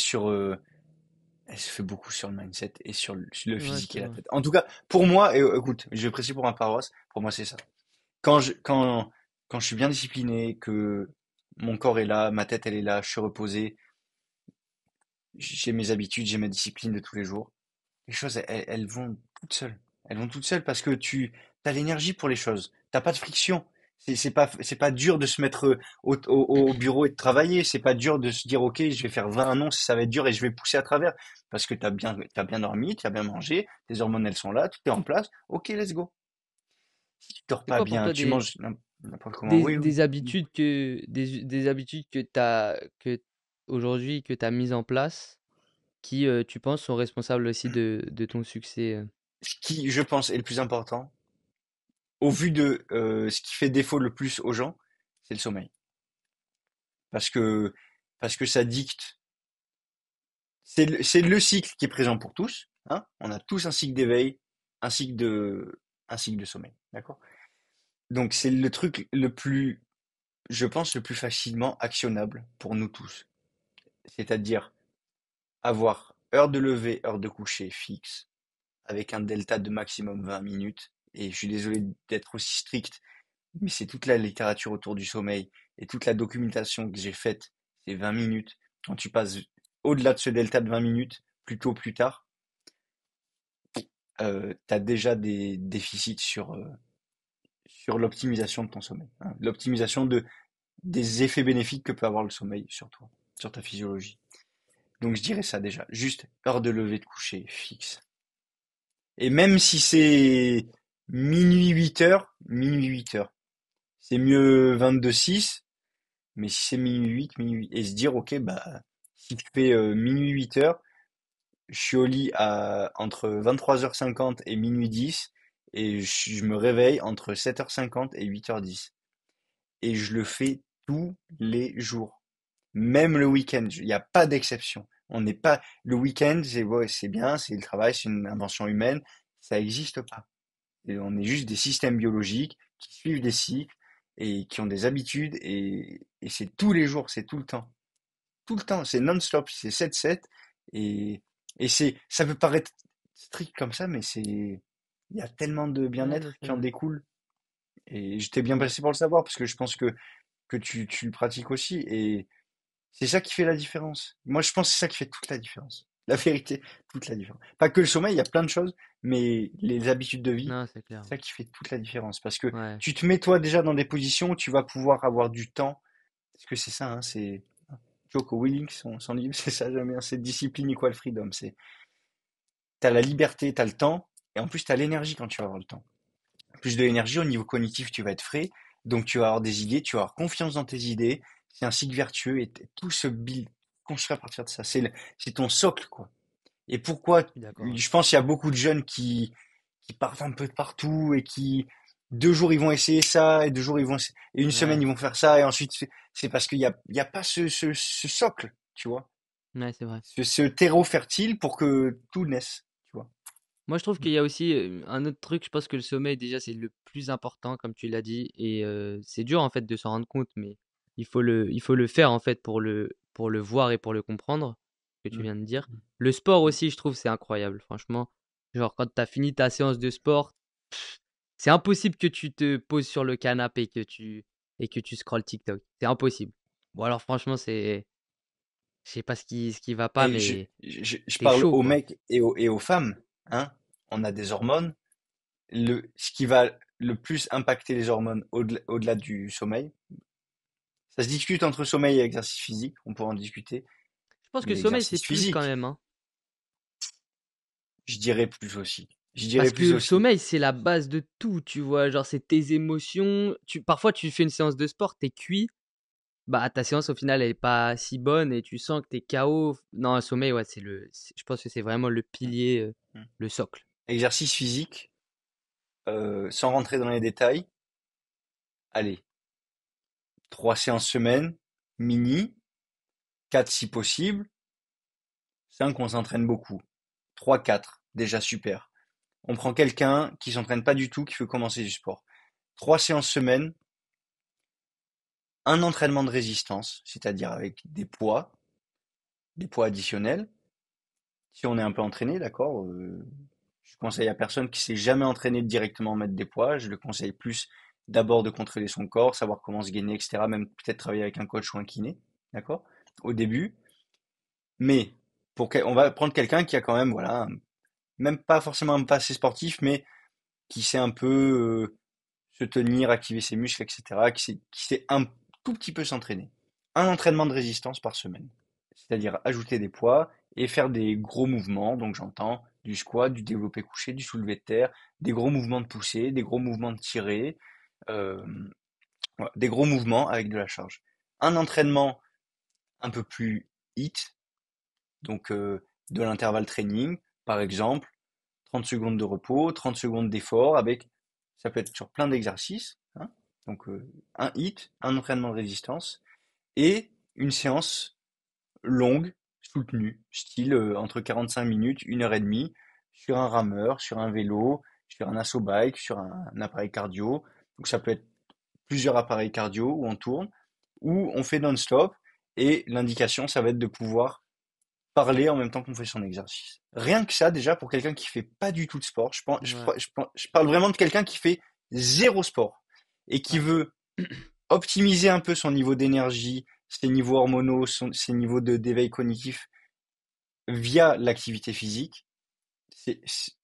elle se fait beaucoup sur le mindset et sur le Ouais, physique c'est et la vrai. tête. En tout cas, pour moi, et écoute, je vais préciser pour ma paroisse, pour moi c'est ça. Quand je, quand, quand je suis bien discipliné, que mon corps est là, ma tête elle est là, je suis reposé, j'ai mes habitudes, j'ai ma discipline de tous les jours. Les choses, elles vont toutes seules. Elles vont toutes seules parce que tu as l'énergie pour les choses. T'as pas de friction. C'est pas dur de se mettre au bureau et de travailler. C'est pas dur de se dire, OK, je vais faire 20 annonces, ça va être dur et je vais pousser à travers. Parce que t'as bien dormi, tu as bien mangé, tes hormones, elles sont là, tout est en place. OK, let's go. Si tu dors C'est pas quoi pour bien, toi tu manges n'importe comment. Oui, oui. des habitudes des habitudes que que aujourd'hui, que t'as mises en place, qui, tu penses, sont responsables aussi de ton succès? Ce qui, je pense, est le plus important, au vu de ce qui fait défaut le plus aux gens, c'est le sommeil. Parce que, parce que ça dicte. C'est le cycle qui est présent pour tous. Hein. On a tous un cycle d'éveil, un cycle un cycle de sommeil. D'accord? Donc c'est le truc le plus, je pense, le plus facilement actionnable pour nous tous. C'est-à-dire avoir heure de lever, heure de coucher fixe, avec un delta de maximum 20 minutes. Et je suis désolé d'être aussi strict, mais c'est toute la littérature autour du sommeil et toute la documentation que j'ai faite, c'est 20 minutes. Quand tu passes au-delà de ce delta de 20 minutes, plus tôt, plus tard, tu as déjà des déficits sur l'optimisation de ton sommeil. Hein. L'optimisation des effets bénéfiques que peut avoir le sommeil sur toi, sur ta physiologie. Donc je dirais ça déjà. Juste heure de lever, de coucher, fixe. Et même si c'est minuit 8 heures, minuit 8 heures. C'est mieux 22-6. Mais si c'est minuit 8, minuit 8, et se dire, ok, bah, si tu fais minuit 8 heures, je suis au lit entre 23h50 et minuit 10, et je me réveille entre 7h50 et 8h10. Et je le fais tous les jours. Même le week-end, il n'y a pas d'exception. On n'est pas, le week-end, c'est ouais, c'est bien, c'est le travail, c'est une invention humaine, ça n'existe pas. Et on est juste des systèmes biologiques qui suivent des cycles et qui ont des habitudes et c'est tous les jours, c'est tout le temps. Tout le temps, c'est non-stop, c'est 7-7 et, ça peut paraître strict comme ça, mais il y a tellement de Ouais, ouais, bien-être c'est qui en vrai. découle et j'étais bien placé pour le savoir parce que je pense que tu le pratiques aussi et c'est ça qui fait la différence. Moi, je pense que c'est ça qui fait toute la différence. La vérité, toute la différence. Pas que le sommeil, il y a plein de choses, mais les habitudes de vie, Non, c'est clair. c'est ça qui fait toute la différence. Parce que Ouais. tu te mets toi déjà dans des positions où tu vas pouvoir avoir du temps. Parce que c'est ça, hein, c'est Joko Willink, son livre, c'est ça, j'aime bien. C'est discipline equal freedom. T'as la liberté, t'as le temps, et en plus t'as l'énergie quand tu vas avoir le temps. Plus de l'énergie au niveau cognitif, tu vas être frais, donc tu vas avoir des idées, tu vas avoir confiance dans tes idées. C'est un cycle vertueux et tout se build, construit à partir de ça. C'est ton socle, quoi. Et pourquoi, Je suis d'accord, ouais. je pense qu'il y a beaucoup de jeunes qui partent un peu de partout et qui 2 jours ils vont essayer ça, et 2 jours et une semaine Ouais, ils vont faire ça, et ensuite c'est parce qu'il y a pas ce socle, tu vois, ouais, c'est vrai. ce terreau fertile pour que tout naisse, tu vois. Moi, je trouve qu'il y a aussi un autre truc. Je pense que le sommeil, déjà, c'est le plus important, comme tu l'as dit. Et c'est dur, en fait, de s'en rendre compte, mais il faut le faire, en fait, pour le voir et pour le comprendre, que tu Mm. viens de dire. Le sport aussi, je trouve, c'est incroyable, franchement. Genre, quand tu as fini ta séance de sport, c'est impossible que tu te poses sur le canapé et que tu scrolles TikTok. C'est impossible. Bon, alors, franchement, je sais pas ce qui va pas, Et je, mais je t'es parle chaud, aux quoi. mecs et aux femmes, hein. On a des hormones. Ce qui va le plus impacter les hormones au-delà du sommeil, ça se discute entre sommeil et exercice physique, on pourra en discuter, Je pense mais que le sommeil, c'est l'exercice plus quand physique, même, hein. je dirais plus aussi. Je dirais Parce que plus le aussi. sommeil, c'est la base de tout, tu vois. Genre, c'est tes émotions. Parfois, tu fais une séance de sport, t'es cuit. Bah, ta séance, au final, elle est pas si bonne et tu sens que t'es KO. Non, le sommeil, ouais, je pense que c'est vraiment le Mm, pilier, mm. le socle. Exercice physique, sans rentrer dans les détails, allez, 3 séances semaine, mini, 4 si possible, 5 on s'entraîne beaucoup, 3, 4, déjà super. On prend quelqu'un qui s'entraîne pas du tout, qui veut commencer du sport. 3 séances semaine, un entraînement de résistance, c'est-à-dire avec des poids additionnels. Si on est un peu entraîné, d'accord, je conseille à personne qui s'est jamais entraîné de directement mettre des poids. Je le conseille plus d'abord de contrôler son corps, savoir comment se gainer, etc. Même peut-être travailler avec un coach ou un kiné, d'accord, au début. Mais on va prendre quelqu'un qui a quand même, voilà, même pas forcément un passé sportif, mais qui sait un peu se tenir, activer ses muscles, etc., qui sait un tout petit peu s'entraîner. Un entraînement de résistance par semaine, c'est-à-dire ajouter des poids et faire des gros mouvements, donc j'entends du squat, du développé couché, du soulevé de terre, des gros mouvements de poussée, des gros mouvements de tirée, euh, voilà, des gros mouvements avec de la charge. Un entraînement un peu plus HIIT, donc de l'intervalle training, par exemple, 30 secondes de repos, 30 secondes d'effort ça peut être sur plein d'exercices, hein. Donc un HIIT, un entraînement de résistance et une séance longue, soutenue, style entre 45 minutes, 1 heure et demie, sur un rameur, sur un vélo, sur un assaut bike, sur un appareil cardio. Donc ça peut être plusieurs appareils cardio où on tourne, ou on fait non-stop et l'indication, ça va être de pouvoir parler en même temps qu'on fait son exercice. Rien que ça, déjà, pour quelqu'un qui fait pas du tout de sport, Ouais, je parle vraiment de quelqu'un qui fait zéro sport et qui ouais. veut optimiser un peu son niveau d'énergie, ses niveaux hormonaux, ses niveaux d'éveil cognitif via l'activité physique. C'est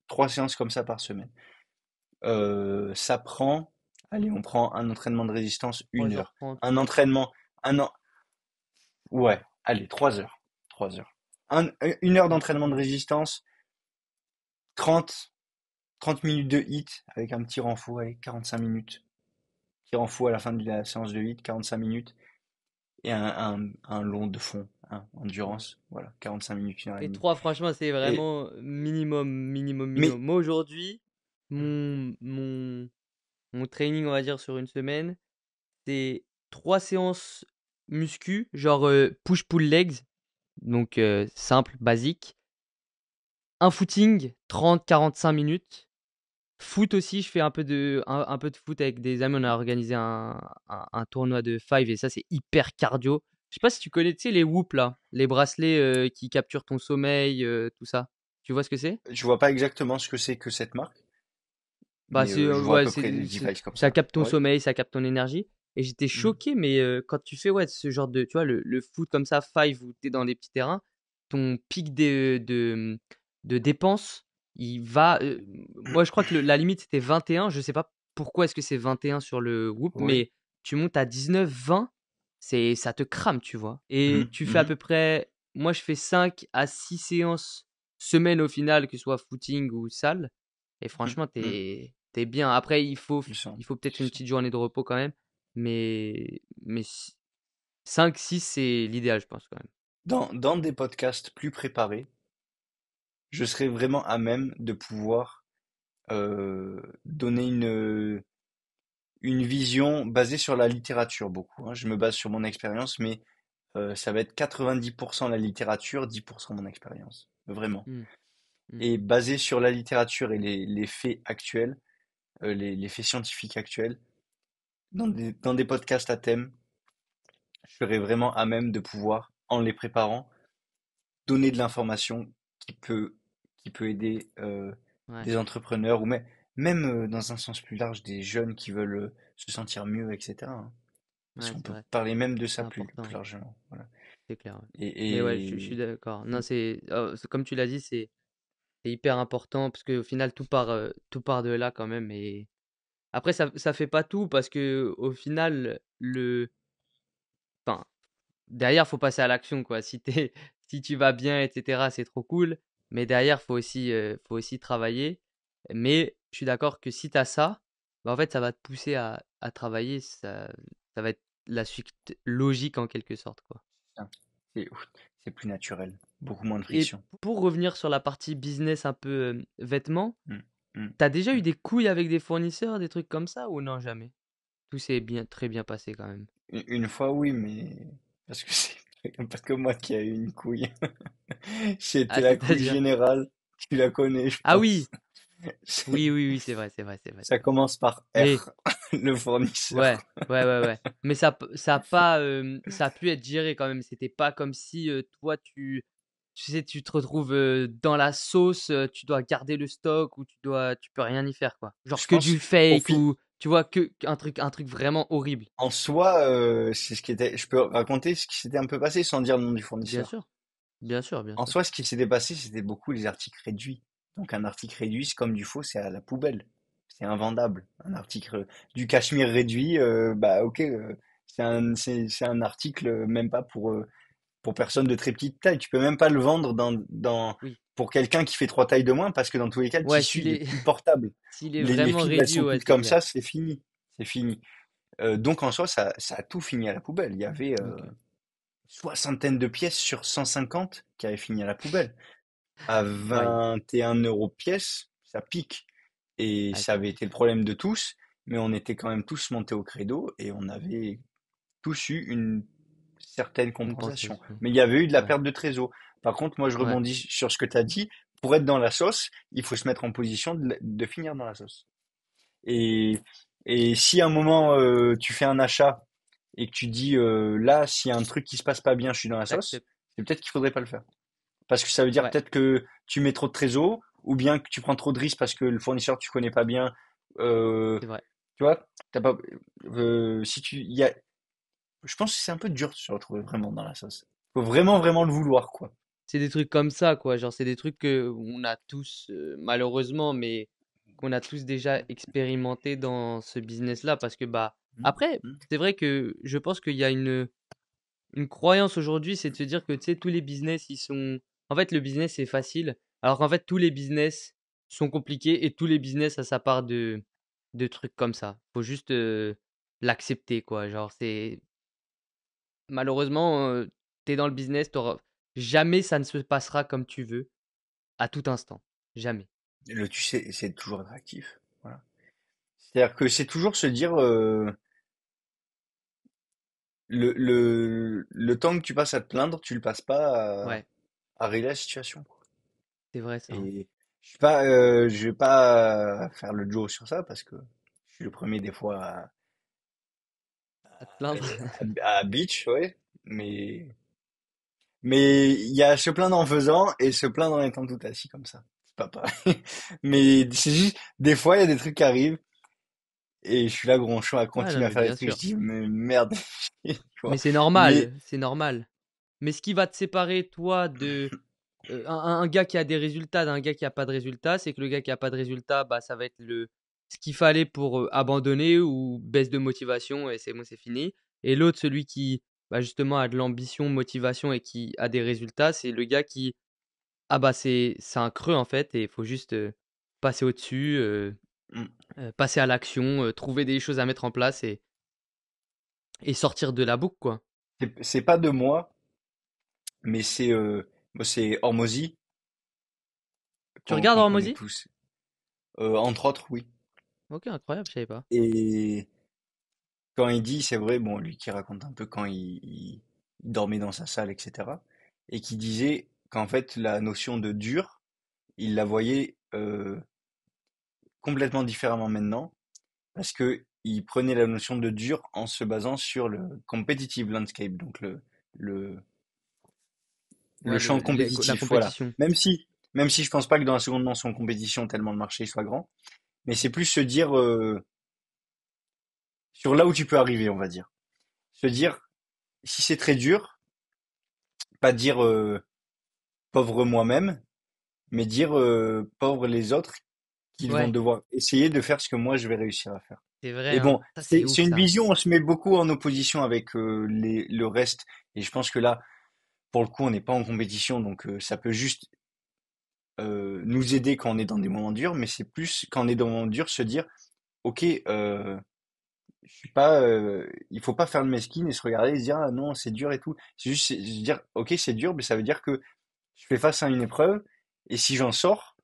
3 séances comme ça par semaine. Ça prend, allez, on prend un entraînement de résistance, Trois 1 heure. heures trente. Un entraînement, ouais, allez, 3 heures. 3 heures. 1 heure d'entraînement de résistance, 30 30 minutes de hit avec un petit renfort, allez, 45 minutes. Petit renfort à la fin de la séance de hit, 45 minutes. Et un long de fond, hein, Ouais. endurance, voilà, 45 minutes, 1 heure et Et demie. 3, franchement, c'est Et, vraiment minimum, minimum, minimum. mais, Moi, aujourd'hui, mon training, on va dire, sur une semaine, c'est 3 séances muscu, genre push-pull legs, donc simple, basique. Un footing, 30-45 minutes. Foot aussi, je fais un peu de foot avec des amis. On a organisé un tournoi de five et ça, c'est hyper cardio. Je sais pas si tu connais, tu sais, les Whoop là, les bracelets qui capturent ton sommeil, tout ça. Tu vois ce que c'est? je vois pas exactement ce que c'est que cette marque, Bah, mais c'est, je vois à ouais, peu près des devices comme ça ça. capte ton Ouais. sommeil, ça capte ton énergie. Et j'étais Mhm. choqué, mais quand tu fais ouais, ce genre de, tu vois, le foot comme ça, five, où tu es dans des petits terrains, ton pic de dépenses, il va. Moi, je crois que la limite, c'était 21. Je sais pas pourquoi est-ce que c'est 21 sur le Whoop, Oui. mais tu montes à 19, 20, ça te crame, tu vois. Et Mhm. tu fais à Mhm. peu près. Moi, je fais 5 à 6 séances semaine au final, que ce soit footing ou salle. Et Mhm. franchement, Mhm. t'es bien. Après, il faut, Puissant, il faut peut-être une puissant. petite journée de repos quand même. Mais 5-6, c'est l'idéal, je pense, quand même. Dans des podcasts plus préparés, je serais vraiment à même de pouvoir donner une vision basée sur la littérature beaucoup, hein. Je me base sur mon expérience, mais ça va être 90% la littérature, 10% mon expérience, vraiment. Hmm, hmm. Et basé sur la littérature et les faits actuels, les faits scientifiques actuels, dans des podcasts à thème, je serais vraiment à même de pouvoir, en les préparant, donner de l'information qui peut, qui peut aider Ouais, des entrepreneurs ou même dans un sens plus large, des jeunes qui veulent se sentir mieux, etc., hein. Parce ouais, qu'on c'est peut vrai. parler même de C'est ça plus important. largement. Voilà. C'est clair. Ouais. Mais ouais, je suis Et, d'accord. Non, comme tu l'as dit, c'est hyper important parce qu'au final, tout part de là quand même. Et après, ça fait pas tout parce que au final, enfin, derrière, faut passer à l'action, quoi. Si tu vas bien, etc., c'est trop cool. Mais derrière, faut aussi travailler. Mais je suis d'accord que si tu as ça, bah, en fait, ça va te pousser à travailler. Ça va être la suite logique en quelque sorte, quoi. hein, ouf, c'est plus naturel, beaucoup moins de Et friction. pour revenir sur la partie business un peu vêtements, Mm, mm, t'as déjà eu mm. des couilles avec des fournisseurs, des trucs comme ça ou non, jamais? Tout s'est très bien passé quand même. Une fois, oui, mais parce que c'est parce que moi qui a eu une couille. C'était Ah, la couille c'est-à-dire? générale. Tu la connais, je Ah pense. oui! Oui, oui, oui, c'est vrai, c'est vrai, c'est vrai, c'est Ça vrai. commence par Mais R, le fournisseur. ouais, ouais, ouais, ouais. Mais ça a pas, ça a pu être géré quand même. C'était pas comme si toi, tu sais, tu te retrouves dans la sauce, tu dois garder le stock ou tu peux rien y faire, quoi. Genre Je que pense, du fake ou tu vois, un truc vraiment horrible. en soi, c'est ce qui était. Je peux raconter ce qui s'était un peu passé sans dire le nom du Bien fournisseur. sûr, bien sûr, bien En sûr. soi, ce qui s'était passé, c'était beaucoup les articles réduits. Donc, un article réduit, c'est comme du faux, c'est à la poubelle. C'est invendable. Un article du cachemire réduit, bah, ok, c'est un article même pas pour personne de très petite taille. Tu peux même pas le vendre Oui. pour quelqu'un qui fait trois tailles de moins parce que dans tous les cas, le Ouais, tissu, il est plus portable. s'il est Les vraiment fibres, elles réduit, sont ouais, toutes c'est comme clair. ça, c'est fini. C'est fini. Donc en soi, ça a tout fini à la poubelle. Il y avait OK. soixantaine de pièces sur 150 qui avaient fini à la poubelle. À Aïe, 21 € pièce, ça pique. Et ah, ça ça avait été le pique. problème de tous, mais on était quand même tous montés au credo et on avait tous eu une certaine compensation. Compensation. Mais il y avait eu de la Ouais, perte de trésor. Par contre, moi, je ouais, rebondis sur ce que tu as dit. Pour être dans la sauce, il faut se mettre en position de finir dans la sauce. Et, et si à un moment, tu fais un achat et que tu dis, là, s'il y a un truc qui se passe pas bien, je suis dans la sauce, tu c'est peut-être qu'il faudrait pas le faire. Parce que ça veut dire Ouais, peut-être que tu mets trop de trésor, ou bien que tu prends trop de risques parce que le fournisseur tu connais pas bien. Euh, c'est vrai. tu vois, t'as pas, si tu, il y a, je pense que c'est un peu dur de se retrouver vraiment dans la sauce. Faut vraiment, vraiment le vouloir, quoi. C'est des trucs comme ça, quoi. Genre, c'est des trucs que on a tous, malheureusement, mais qu'on a tous déjà expérimenté dans ce business-là. Parce que, bah, Mm, après, mm. c'est vrai que je pense qu'il y a une croyance aujourd'hui, c'est de se dire que, tu sais, tous les business, ils sont. En fait, le business, c'est facile. Alors qu'en fait, tous les business sont compliqués et tous les business, ça part de trucs comme ça. Faut juste l'accepter, quoi. Genre, c'est. Malheureusement, tu dans le business, jamais ça ne se passera comme tu veux, à tout instant. Jamais. Le tu sais, c'est toujours attractif. Voilà. C'est-à-dire que c'est toujours se dire, le temps que tu passes à te plaindre, tu le passes pas Ouais, à régler la situation, quoi. c'est vrai ça, hein. Et je vais pas faire le Joe sur ça parce que je suis le premier des fois À te plaindre. à bitch, ouais. Mais il y a se plaindre en faisant et se plaindre en étant tout assis comme ça. C'est pas pareil. Mais c'est juste, des fois, il y a des trucs qui arrivent et je suis là, gronchon, à Ouais, non, continuer à mais faire des bien trucs. Je sûr. dis, mais merde, tu Mais vois. c'est Mais, normal, c'est normal. Mais ce qui va te séparer, toi, de un gars qui a des résultats d'un gars qui a pas de résultats, c'est que le gars qui a pas de résultats, bah, ça va être ce qu'il fallait pour abandonner ou baisse de motivation et c'est bon, c'est fini. Et l'autre, celui qui, bah, justement, a de l'ambition, motivation et qui a des résultats, c'est le gars qui, ah bah, c'est un creux en fait et il faut juste passer au-dessus, mm, passer à l'action, trouver des choses à mettre en place et sortir de la boucle, quoi. c'est pas de moi, mais c'est Hormozy Tu regardes qu'on connaît Hormozy? tous. Entre autres, oui. Ok, incroyable, je savais pas. quand il dit, c'est vrai, bon, lui qui raconte un peu quand il dormait dans sa salle, etc. Et qui disait qu'en fait, la notion de dur, il la voyait complètement différemment maintenant, parce que il prenait la notion de dur en se basant sur le competitive landscape, donc le, le Ouais, champ la compétitif, voilà. compétition. Même si je pense pas que dans la seconde manche, en compétition, tellement le marché soit grand, mais c'est plus se dire sur là où tu peux arriver, on va dire. Se dire, si c'est très dur, pas dire pauvre moi-même, mais dire pauvre les autres qu'ils vont Ouais, devoir essayer de faire ce que moi je vais réussir à faire. c'est vrai, Et hein. bon, Ça, c'est c'est ouf, une ça. vision, on se met beaucoup en opposition avec le reste, et je pense que là, pour le coup, on n'est pas en compétition, donc ça peut juste nous aider quand on est dans des moments durs, mais c'est plus quand on est dans des moments durs, se dire, ok, je suis pas, il faut pas faire le mesquine et se regarder et se dire, ah non, c'est dur et tout. C'est juste se dire, ok, c'est dur, mais ça veut dire que je fais face à une épreuve, et si j'en sors,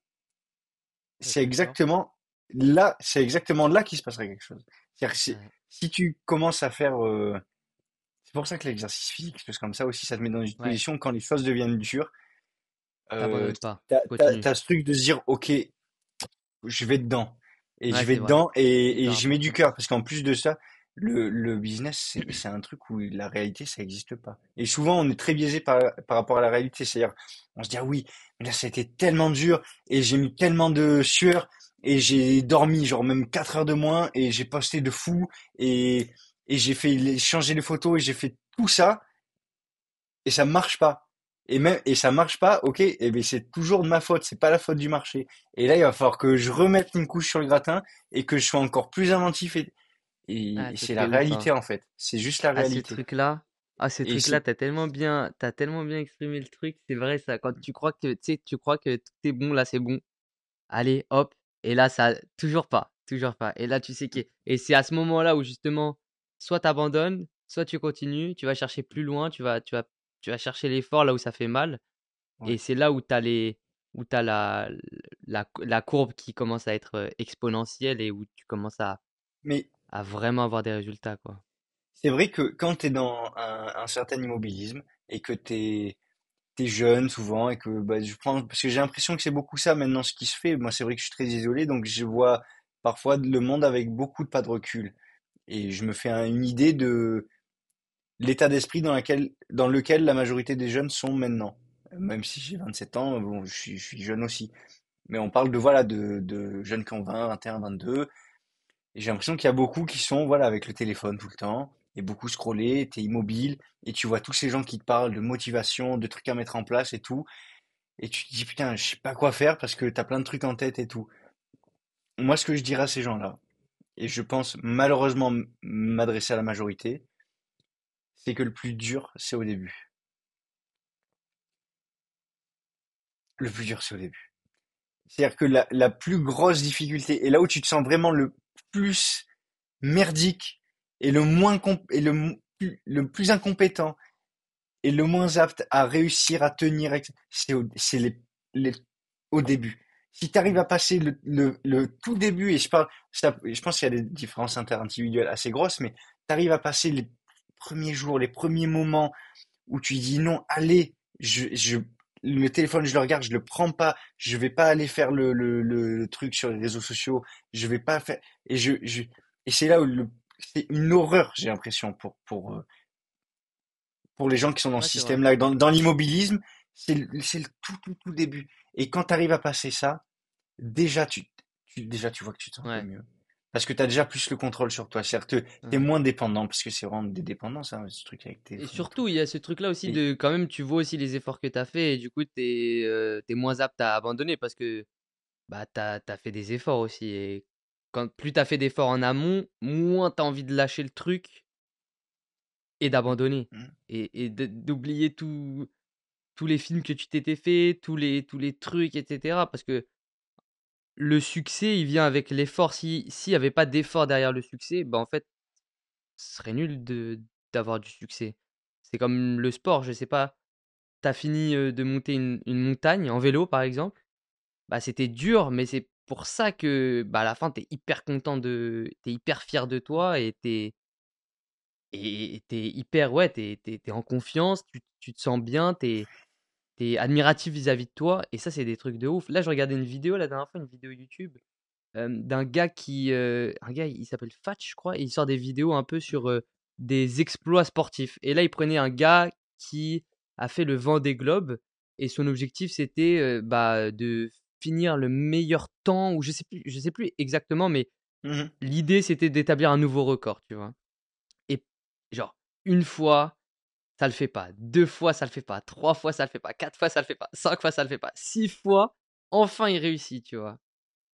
C'est très fort. c'est exactement là qu'il se passerait quelque chose. C'est-à-dire que Ouais. si tu commences à faire, c'est pour ça que l'exercice physique, parce que comme ça aussi, ça te met dans une Ouais, position quand les choses deviennent dures, euh, t'abandonnes pas. t'as, Tu continues. t'as ce truc de se dire, ok, je vais dedans. Et je Ouais, vais c'est vrai. dedans C'est et hyper j'y mets du important. cœur. Parce qu'en plus de ça, le business, c'est un truc où la réalité, ça n'existe pas. Et souvent, on est très biaisé par rapport à la réalité. C'est-à-dire, on se dit, ah oui, mais là, ça a été tellement dur et j'ai mis tellement de sueur et j'ai dormi genre même 4 heures de moins et j'ai posté de fou et, et j'ai fait changer les photos et j'ai fait tout ça et ça marche pas. Et ça marche pas, ok, et ben c'est toujours de ma faute, c'est pas la faute du marché. Et là, il va falloir que je remette une couche sur le gratin et que je sois encore plus inventif Ah, et c'est c'est la très ouf, réalité hein. en fait. C'est juste la Ah, ce réalité. truc-là. Ah, ce Et truc-là, c'est t'as tellement bien exprimé le truc. C'est vrai, ça. Quand tu crois que, tu sais, tu crois que tout est bon, là, c'est bon. Allez, hop. Et là, ça, toujours pas. Toujours pas. Et là, tu sais et c'est à ce moment-là où, justement, soit t'abandonnes, soit tu continues, tu vas chercher plus loin, tu vas chercher l'effort là où ça fait mal. ouais. Et c'est là où t'as la courbe qui commence à être exponentielle et où tu commences Mais à vraiment avoir des résultats, quoi. c'est vrai que quand tu es dans un certain immobilisme et que t'es jeune souvent et que bah, je prends parce que j'ai l'impression que c'est beaucoup ça maintenant ce qui se fait. Moi, c'est vrai que je suis très isolé, donc je vois parfois le monde avec beaucoup de pas de recul. Et je me fais une idée de l'état d'esprit dans lequel la majorité des jeunes sont maintenant. Même si j'ai 27 ans, bon, je suis jeune aussi. Mais on parle de, voilà, de jeunes qui ont 20, 21, 22. Et j'ai l'impression qu'il y a beaucoup qui sont, voilà, avec le téléphone tout le temps. Et beaucoup scroller, t'es immobile. Et tu vois tous ces gens qui te parlent de motivation, de trucs à mettre en place et tout. Et tu te dis, putain, je sais pas quoi faire parce que t'as plein de trucs en tête et tout. Moi, ce que je dirais à ces gens-là, et je pense malheureusement m'adresser à la majorité, c'est que le plus dur, c'est au début. Le plus dur, c'est au début. C'est-à-dire que la plus grosse difficulté, et là où tu te sens vraiment le plus merdique, et le plus incompétent, et le moins apte à réussir à tenir, c'est les- au début. Si tu arrives Mm. à passer le tout début, et je pense qu'il y a des différences interindividuelles assez grosses, mais tu arrives à passer les premiers jours, les premiers moments où tu dis non, allez, le téléphone, je le regarde, je le prends pas, je vais pas aller faire le truc sur les réseaux sociaux, je vais pas faire, et et c'est là où c'est une horreur, j'ai l'impression, pour les gens qui sont dans Ouais, ce c'est vrai. système-là, dans l'immobilisme, c'est le tout début. Et quand tu arrives à passer ça, déjà, déjà, tu vois que tu te sens un peu Ouais. mieux. Parce que tu as déjà plus le contrôle sur toi. C'est-à-dire que tu es Ouais. moins dépendant, parce que c'est vraiment des dépendances, hein, ce truc avec le Et téléphone et tout. surtout, il y a ce truc-là aussi Et, de quand même, tu vois aussi les efforts que tu as fait et du coup, t'es moins apte à abandonner parce que bah, t'as fait des efforts aussi. Et quand plus tu as fait d'efforts en amont, moins tu as envie de lâcher le truc et d'abandonner. mm, Et d'oublier tous les films que tu t'étais fait, tous les trucs, etc. Parce que le succès, il vient avec l'effort. S'il n'y avait pas d'effort derrière le succès, bah en fait, ce serait nul d'avoir du succès. C'est comme le sport, je sais pas. T'as fini de monter une montagne en vélo, par exemple. Bah, c'était dur, mais c'est pour ça que bah, à la fin, t'es hyper content t'es hyper fier de toi et et t'es hyper, ouais, t'es en confiance, tu te sens bien, t'es admiratif vis-à-vis de toi. Et ça, c'est des trucs de ouf. Là, je regardais une vidéo la dernière fois, une vidéo YouTube d'un gars un gars, il s'appelle Fatch, je crois, et il sort des vidéos un peu sur des exploits sportifs. Et là, il prenait un gars qui a fait le Vendée Globe, et son objectif, c'était de finir le meilleur temps, ou je sais plus exactement, mais Mhm. l'idée, c'était d'établir un nouveau record, tu vois. Et genre, une fois, ça le fait pas. Deux fois, ça le fait pas. Trois fois, ça le fait pas. Quatre fois, ça le fait pas. Cinq fois, ça le fait pas. Six fois, enfin, il réussit, tu vois.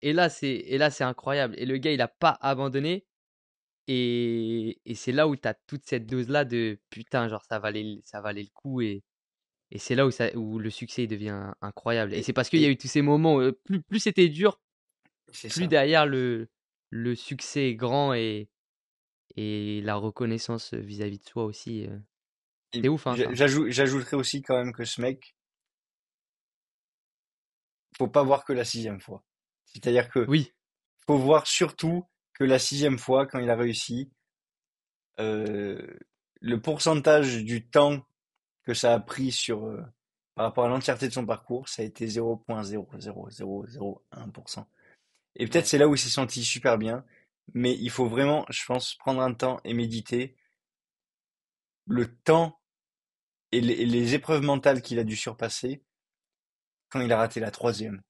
Et là, c'est incroyable. Et le gars, il a pas abandonné. Et c'est là où tu as toute cette dose-là de putain, genre ça valait le coup. Et c'est là où le succès il devient incroyable. Et Et, c'est parce qu'il y a et eu tous ces moments, plus c'était dur, c'est plus ça. derrière le succès est grand et la reconnaissance vis-à-vis de soi aussi. Et C'est ouf, hein, ça. j'ajouterais aussi quand même que ce mec, faut pas voir que la sixième fois. C'est-à-dire que Oui, faut voir surtout que la sixième fois, quand il a réussi, euh, le pourcentage du temps que ça a pris par rapport à l'entièreté de son parcours, ça a été 0,00001%. Et peut-être ouais, c'est là où il s'est senti super bien, mais il faut vraiment, je pense, prendre un temps et méditer le temps et les épreuves mentales qu'il a dû surpasser quand il a raté la troisième,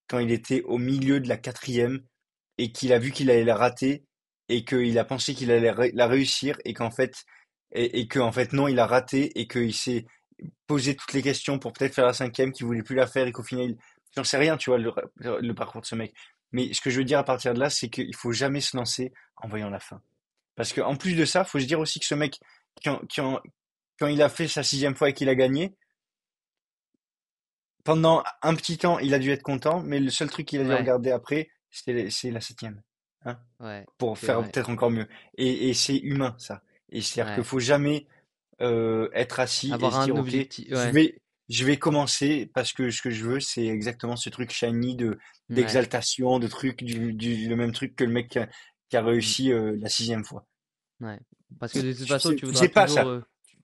quand il était au milieu de la quatrième et qu'il a vu qu'il allait la rater et qu'il a pensé qu'il allait la réussir et qu'en fait, et que en fait non, il a raté et qu'il s'est posé toutes les questions pour peut-être faire la cinquième, qu'il voulait plus la faire et qu'au final, j'en sais rien, tu vois, le parcours de ce mec. Mais ce que je veux dire à partir de là, c'est qu'il faut jamais se lancer en voyant la fin. Parce qu'en plus de ça, faut se dire aussi que ce mec, quand il a fait sa sixième fois et qu'il a gagné, pendant un petit temps, il a dû être content, mais le seul truc qu'il a dû ouais, regarder après, c'est la septième. Hein, ouais, pour c'est faire vrai. peut-être encore mieux. Et c'est humain, ça. Et c'est-à-dire qu'il Ouais. faut jamais être assis et Avoir se dire, un OK, objectif, je ouais. vais, je vais commencer parce que ce que je veux, c'est exactement ce truc shiny Ouais. d'exaltation, de truc, le même truc que le mec qui a Mm, réussi la sixième fois. ouais. Parce que de toute Tu façon, sais, tu sais pas ça.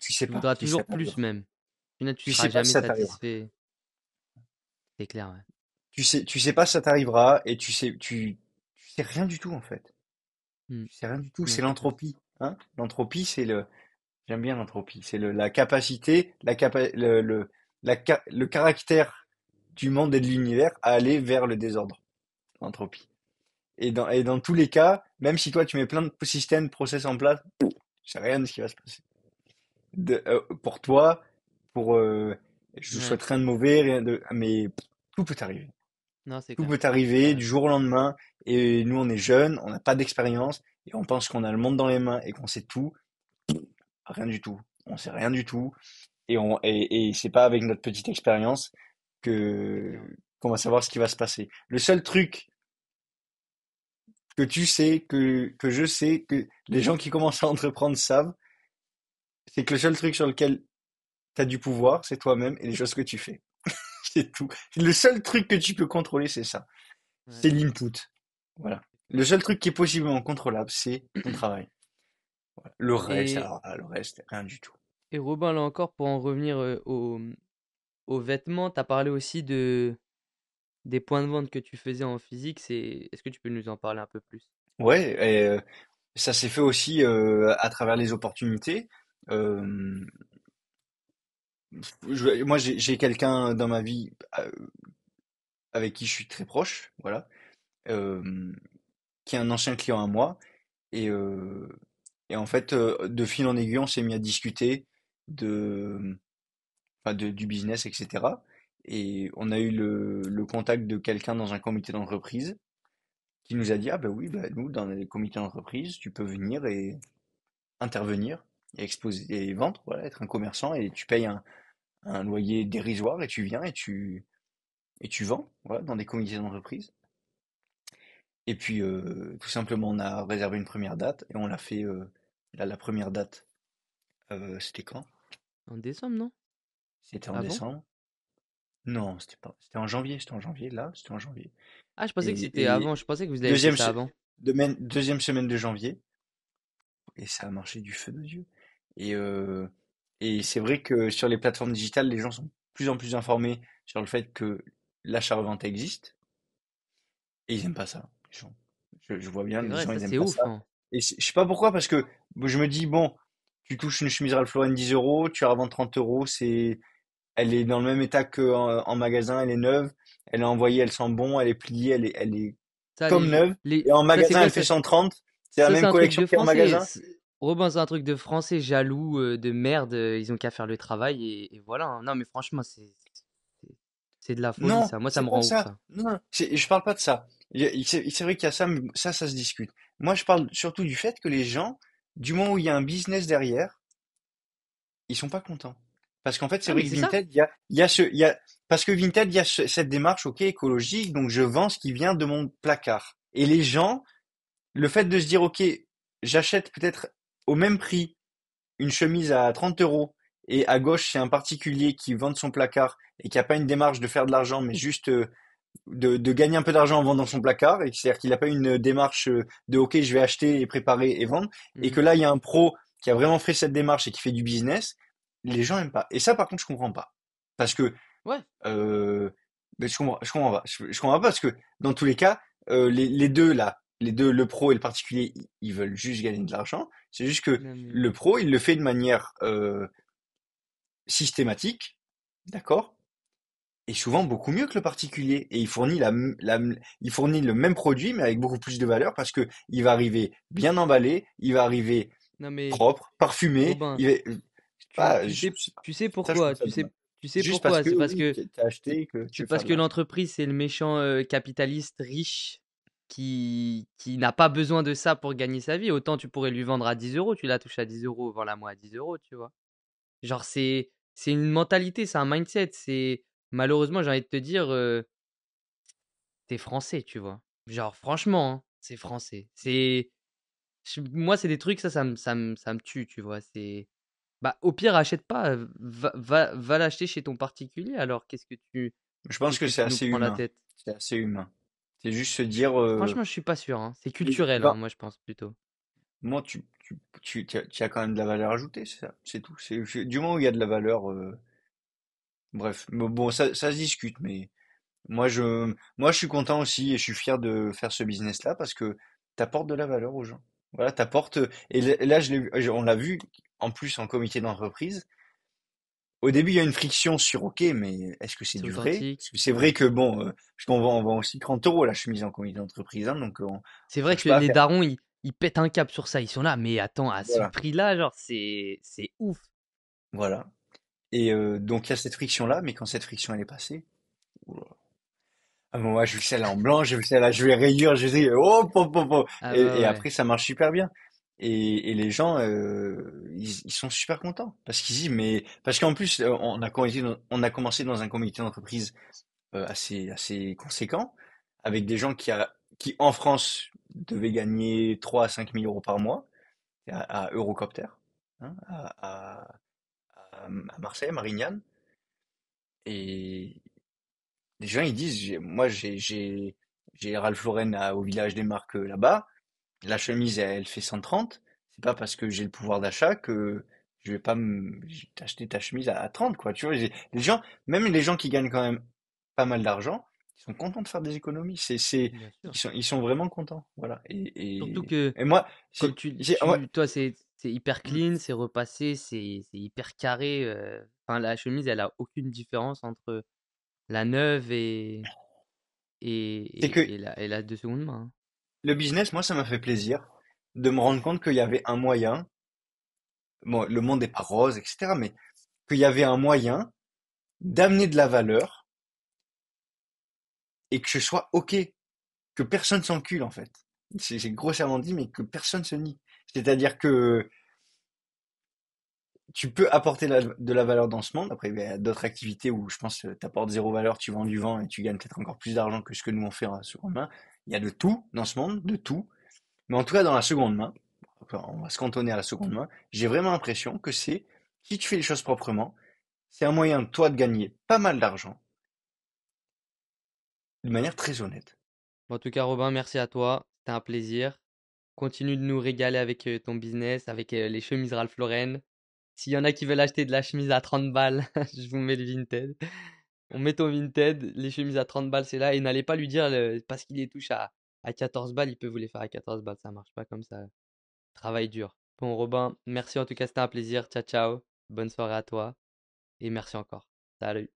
Tu sais tu pas voudras si ça toujours plus t'arrivera. même. Au final, tu Tu seras sais pas si jamais ça t'arrivera. satisfait. C'est clair, ouais. Tu sais pas si ça t'arrivera et tu sais rien du tout en fait. Mm. Tu sais rien du tout. Non, C'est c'est clair. l'entropie. Hein? L'entropie, j'aime bien l'entropie. C'est la capacité, le caractère du monde et de l'univers à aller vers le désordre. L'entropie. Et dans tous les cas, même si toi tu mets plein de systèmes, de process en place, je sais rien de ce qui va se passer. Pour toi, pour, je ne Ouais. souhaite rien de mauvais, rien de, mais tout peut arriver. Non, c'est Tout clair. peut T'as arriver du raison. jour au lendemain. Et nous, on est jeunes, on n'a pas d'expérience et on pense qu'on a le monde dans les mains et qu'on sait tout. Rien du tout. On sait rien du tout. Et c'est pas avec notre petite expérience C'est que clair. qu'on va savoir ce qui va se passer. Le seul truc que tu sais, que je sais, que les gens qui commencent à entreprendre savent, c'est que le seul truc sur lequel tu as du pouvoir, c'est toi-même et les choses que tu fais. C'est tout. Le seul truc que tu peux contrôler, c'est ça. Ouais. C'est l'input. Voilà. Le seul truc qui est possiblement contrôlable, c'est ton travail. Voilà. Le reste, Et, alors là, le reste, rien du tout. et Robin, là encore, pour en revenir aux vêtements, tu as parlé aussi des points de vente que tu faisais en physique. Est-ce que tu peux nous en parler un peu plus? Ouais, et ça s'est fait aussi à travers les opportunités. Euh, moi, j'ai quelqu'un dans ma vie avec qui je suis très proche, voilà, euh, qui est un ancien client à moi. Et, euh, et en fait, de fil en aiguille, on s'est mis à discuter de, du business, etc. Et on a eu le contact de quelqu'un dans un comité d'entreprise qui nous a dit, ah ben oui, bah, nous, dans les comités d'entreprise, tu peux venir et intervenir et exposer et vendre, voilà, être un commerçant et tu payes un loyer dérisoire et tu viens et tu vends, voilà, dans des comités d'entreprise. Et puis, tout simplement, on a réservé une première date et on l'a fait, là, la première date, c'était quand? En décembre, non? C'était en Avant? décembre? Non, c'était pas, c'était en janvier, là, c'était en janvier. Ah, je pensais que c'était Et avant. Je pensais que vous avez fait deuxième, ça se- avant. deuxième semaine de janvier, et ça a marché du feu de Dieu. Et, euh, et c'est vrai que sur les plateformes digitales, les gens sont de plus en plus informés sur le fait que l'achat-revente existe, et ils aiment pas ça, les gens. Je vois bien, C'est les vrai, gens, ça ils aiment c'est pas ouf, ça. hein. Et je sais pas pourquoi, parce que je me dis, bon, tu touches une chemise Ralph Lauren 10 euros, tu la revends 30 euros, elle est dans le même état qu'en magasin, elle est neuve, elle est envoyée, elle sent bon, elle est pliée, elle est Ça, comme neuve. Et en ça c'est magasin, vrai, elle fait 130. C'est la ça c'est même un truc collection de qu'en français. magasin. Robin, c'est un truc de français jaloux, de merde. Ils ont qu'à faire le travail et voilà, hein. Non, mais franchement, c'est de la folie, Non, ça. Moi, ça c'est me pas rend ouf, ça. ça. Non, je parle pas de ça. C'est vrai qu'il y a ça, mais ça se discute. Moi, je parle surtout du fait que les gens, du moment où il y a un business derrière, ils sont pas contents. Parce qu'en fait, c'est Ah, vrai mais que c'est ça. Vinted, parce que Vinted, il y a cette démarche, ok, écologique, donc je vends ce qui vient de mon placard. Et les gens, le fait de se dire, ok, j'achète peut-être au même prix une chemise à 30 euros et à gauche, c'est un particulier qui vend de son placard et qui a pas une démarche de faire de l'argent, mais juste de gagner un peu d'argent en vendant son placard, et c'est-à-dire qu'il n'a pas une démarche de ok, je vais acheter et préparer et vendre, et que Mhm. là, il y a un pro qui a vraiment fait cette démarche et qui fait du business, les gens aiment pas. Et ça, par contre, je comprends pas. Parce que, Ouais. euh, mais je comprends pas. Je comprends pas parce que, dans tous les cas, les deux, là, les deux, le pro et le particulier, ils veulent juste gagner de l'argent. C'est juste que Non, mais... le pro, il le fait de manière systématique, d'accord? Et souvent beaucoup mieux que le particulier. Et il fournit le même produit, mais avec beaucoup plus de valeur parce que il va arriver bien emballé, il va arriver non, mais propre, parfumé, Robin, il va, tu je sais, sais pas. tu sais Ça, je trouve pourquoi? ça dommage. Tu sais Juste parce pourquoi? que, C'est parce oui, que t'as c'est acheté et que tu c'est veux faire parce de que l'argent. l'entreprise, c'est le méchant capitaliste riche qui n'a pas besoin de ça pour gagner sa vie. Autant tu pourrais lui vendre à 10 euros, tu la touches à 10 euros, vends-la moi à 10 euros, tu vois. Genre, c'est une mentalité, c'est un mindset. Malheureusement, j'ai envie de te dire, t'es français, tu vois. Genre, franchement, hein, c'est français. Moi, c'est des trucs, ça me tue, tu vois. Bah, au pire, achète pas, va l'acheter chez ton particulier. Alors, Je pense qu'est-ce que que c'est tu nous assez prends la humain. tête? C'est assez humain. C'est juste se dire, Franchement, je suis pas sûr, hein. C'est il culturel, hein, va, moi, je pense plutôt. moi, tu as quand même de la valeur ajoutée, c'est ça, c'est tout. Du moment où il y a de la valeur, bref. Mais bon, ça se discute, mais moi, je suis content aussi et je suis fier de faire ce business-là parce que t'apportes de la valeur aux gens. Voilà, t'apportes. Et là, on l'a vu en plus en comité d'entreprise. Au début, il y a une friction sur OK, mais est-ce que c'est C'est du vrai? authentique, Parce que c'est vrai ouais. que bon, parce on vend aussi 30 euros la chemise en comité d'entreprise, hein, donc C'est on vrai cherche que pas à les faire. darons, ils pètent un cap sur ça. Ils sont là, mais attends, à ce Voilà, prix-là, genre, c'est ouf. voilà. Et donc il y a cette friction-là, mais quand cette friction elle est passée, oula. Ah, bon, moi, je vais celle en blanc, je vais celle-là, je vais rayure, je vais oh, Ah bah et ouais. après ça marche super bien. Et les gens, ils sont super contents parce qu'ils disent mais parce qu'en plus on a commencé dans un comité d'entreprise assez conséquent avec des gens qui en France devaient gagner 3 à 5 000 euros par mois à Eurocopter, hein, à Marseille, à Marignane. Et les gens ils disent moi j'ai Ralph Lauren au village des marques là-bas. La chemise, elle fait 130. C'est pas parce que j'ai le pouvoir d'achat que je vais pas t'acheter ta chemise à 30, quoi. Tu vois, les gens, même les gens qui gagnent quand même pas mal d'argent, ils sont contents de faire des économies. Bien sûr. Ils sont vraiment contents. Voilà. Surtout que, Et moi, comme ouais. toi, c'est hyper clean, c'est repassé, c'est hyper carré. Enfin, la chemise, elle a aucune différence entre la neuve C'est que et la de seconde main, hein. le business, moi, ça m'a fait plaisir de me rendre compte qu'il y avait un moyen. Bon, le monde n'est pas rose, etc., mais qu'il y avait un moyen d'amener de la valeur et que ce soit OK. Que personne s'encule en fait. C'est grossièrement dit, mais que personne se nie. C'est-à-dire que tu peux apporter de la valeur dans ce monde. Après, il y a d'autres activités où je pense que tu apportes zéro valeur, tu vends du vent et tu gagnes peut-être encore plus d'argent que ce que nous on fait en seconde main. Il y a de tout dans ce monde, de tout. Mais en tout cas, dans la seconde main, on va se cantonner à la seconde main, j'ai vraiment l'impression que si tu fais les choses proprement, c'est un moyen, toi, de gagner pas mal d'argent de manière très honnête. En tout cas, Robin, merci à toi. C'était un plaisir. Continue de nous régaler avec ton business, avec les chemises Ralph Lauren. S'il y en a qui veulent acheter de la chemise à 30 balles, je vous mets le Vinted. On met ton Vinted, les chemises à 30 balles, c'est là. Et n'allez pas lui dire, parce qu'il les touche à 14 balles, il peut vous les faire à 14 balles. Ça marche pas comme ça. Travail dur. Bon, Robin, merci en tout cas, c'était un plaisir. Ciao, ciao. Bonne soirée à toi. Et merci encore. Salut.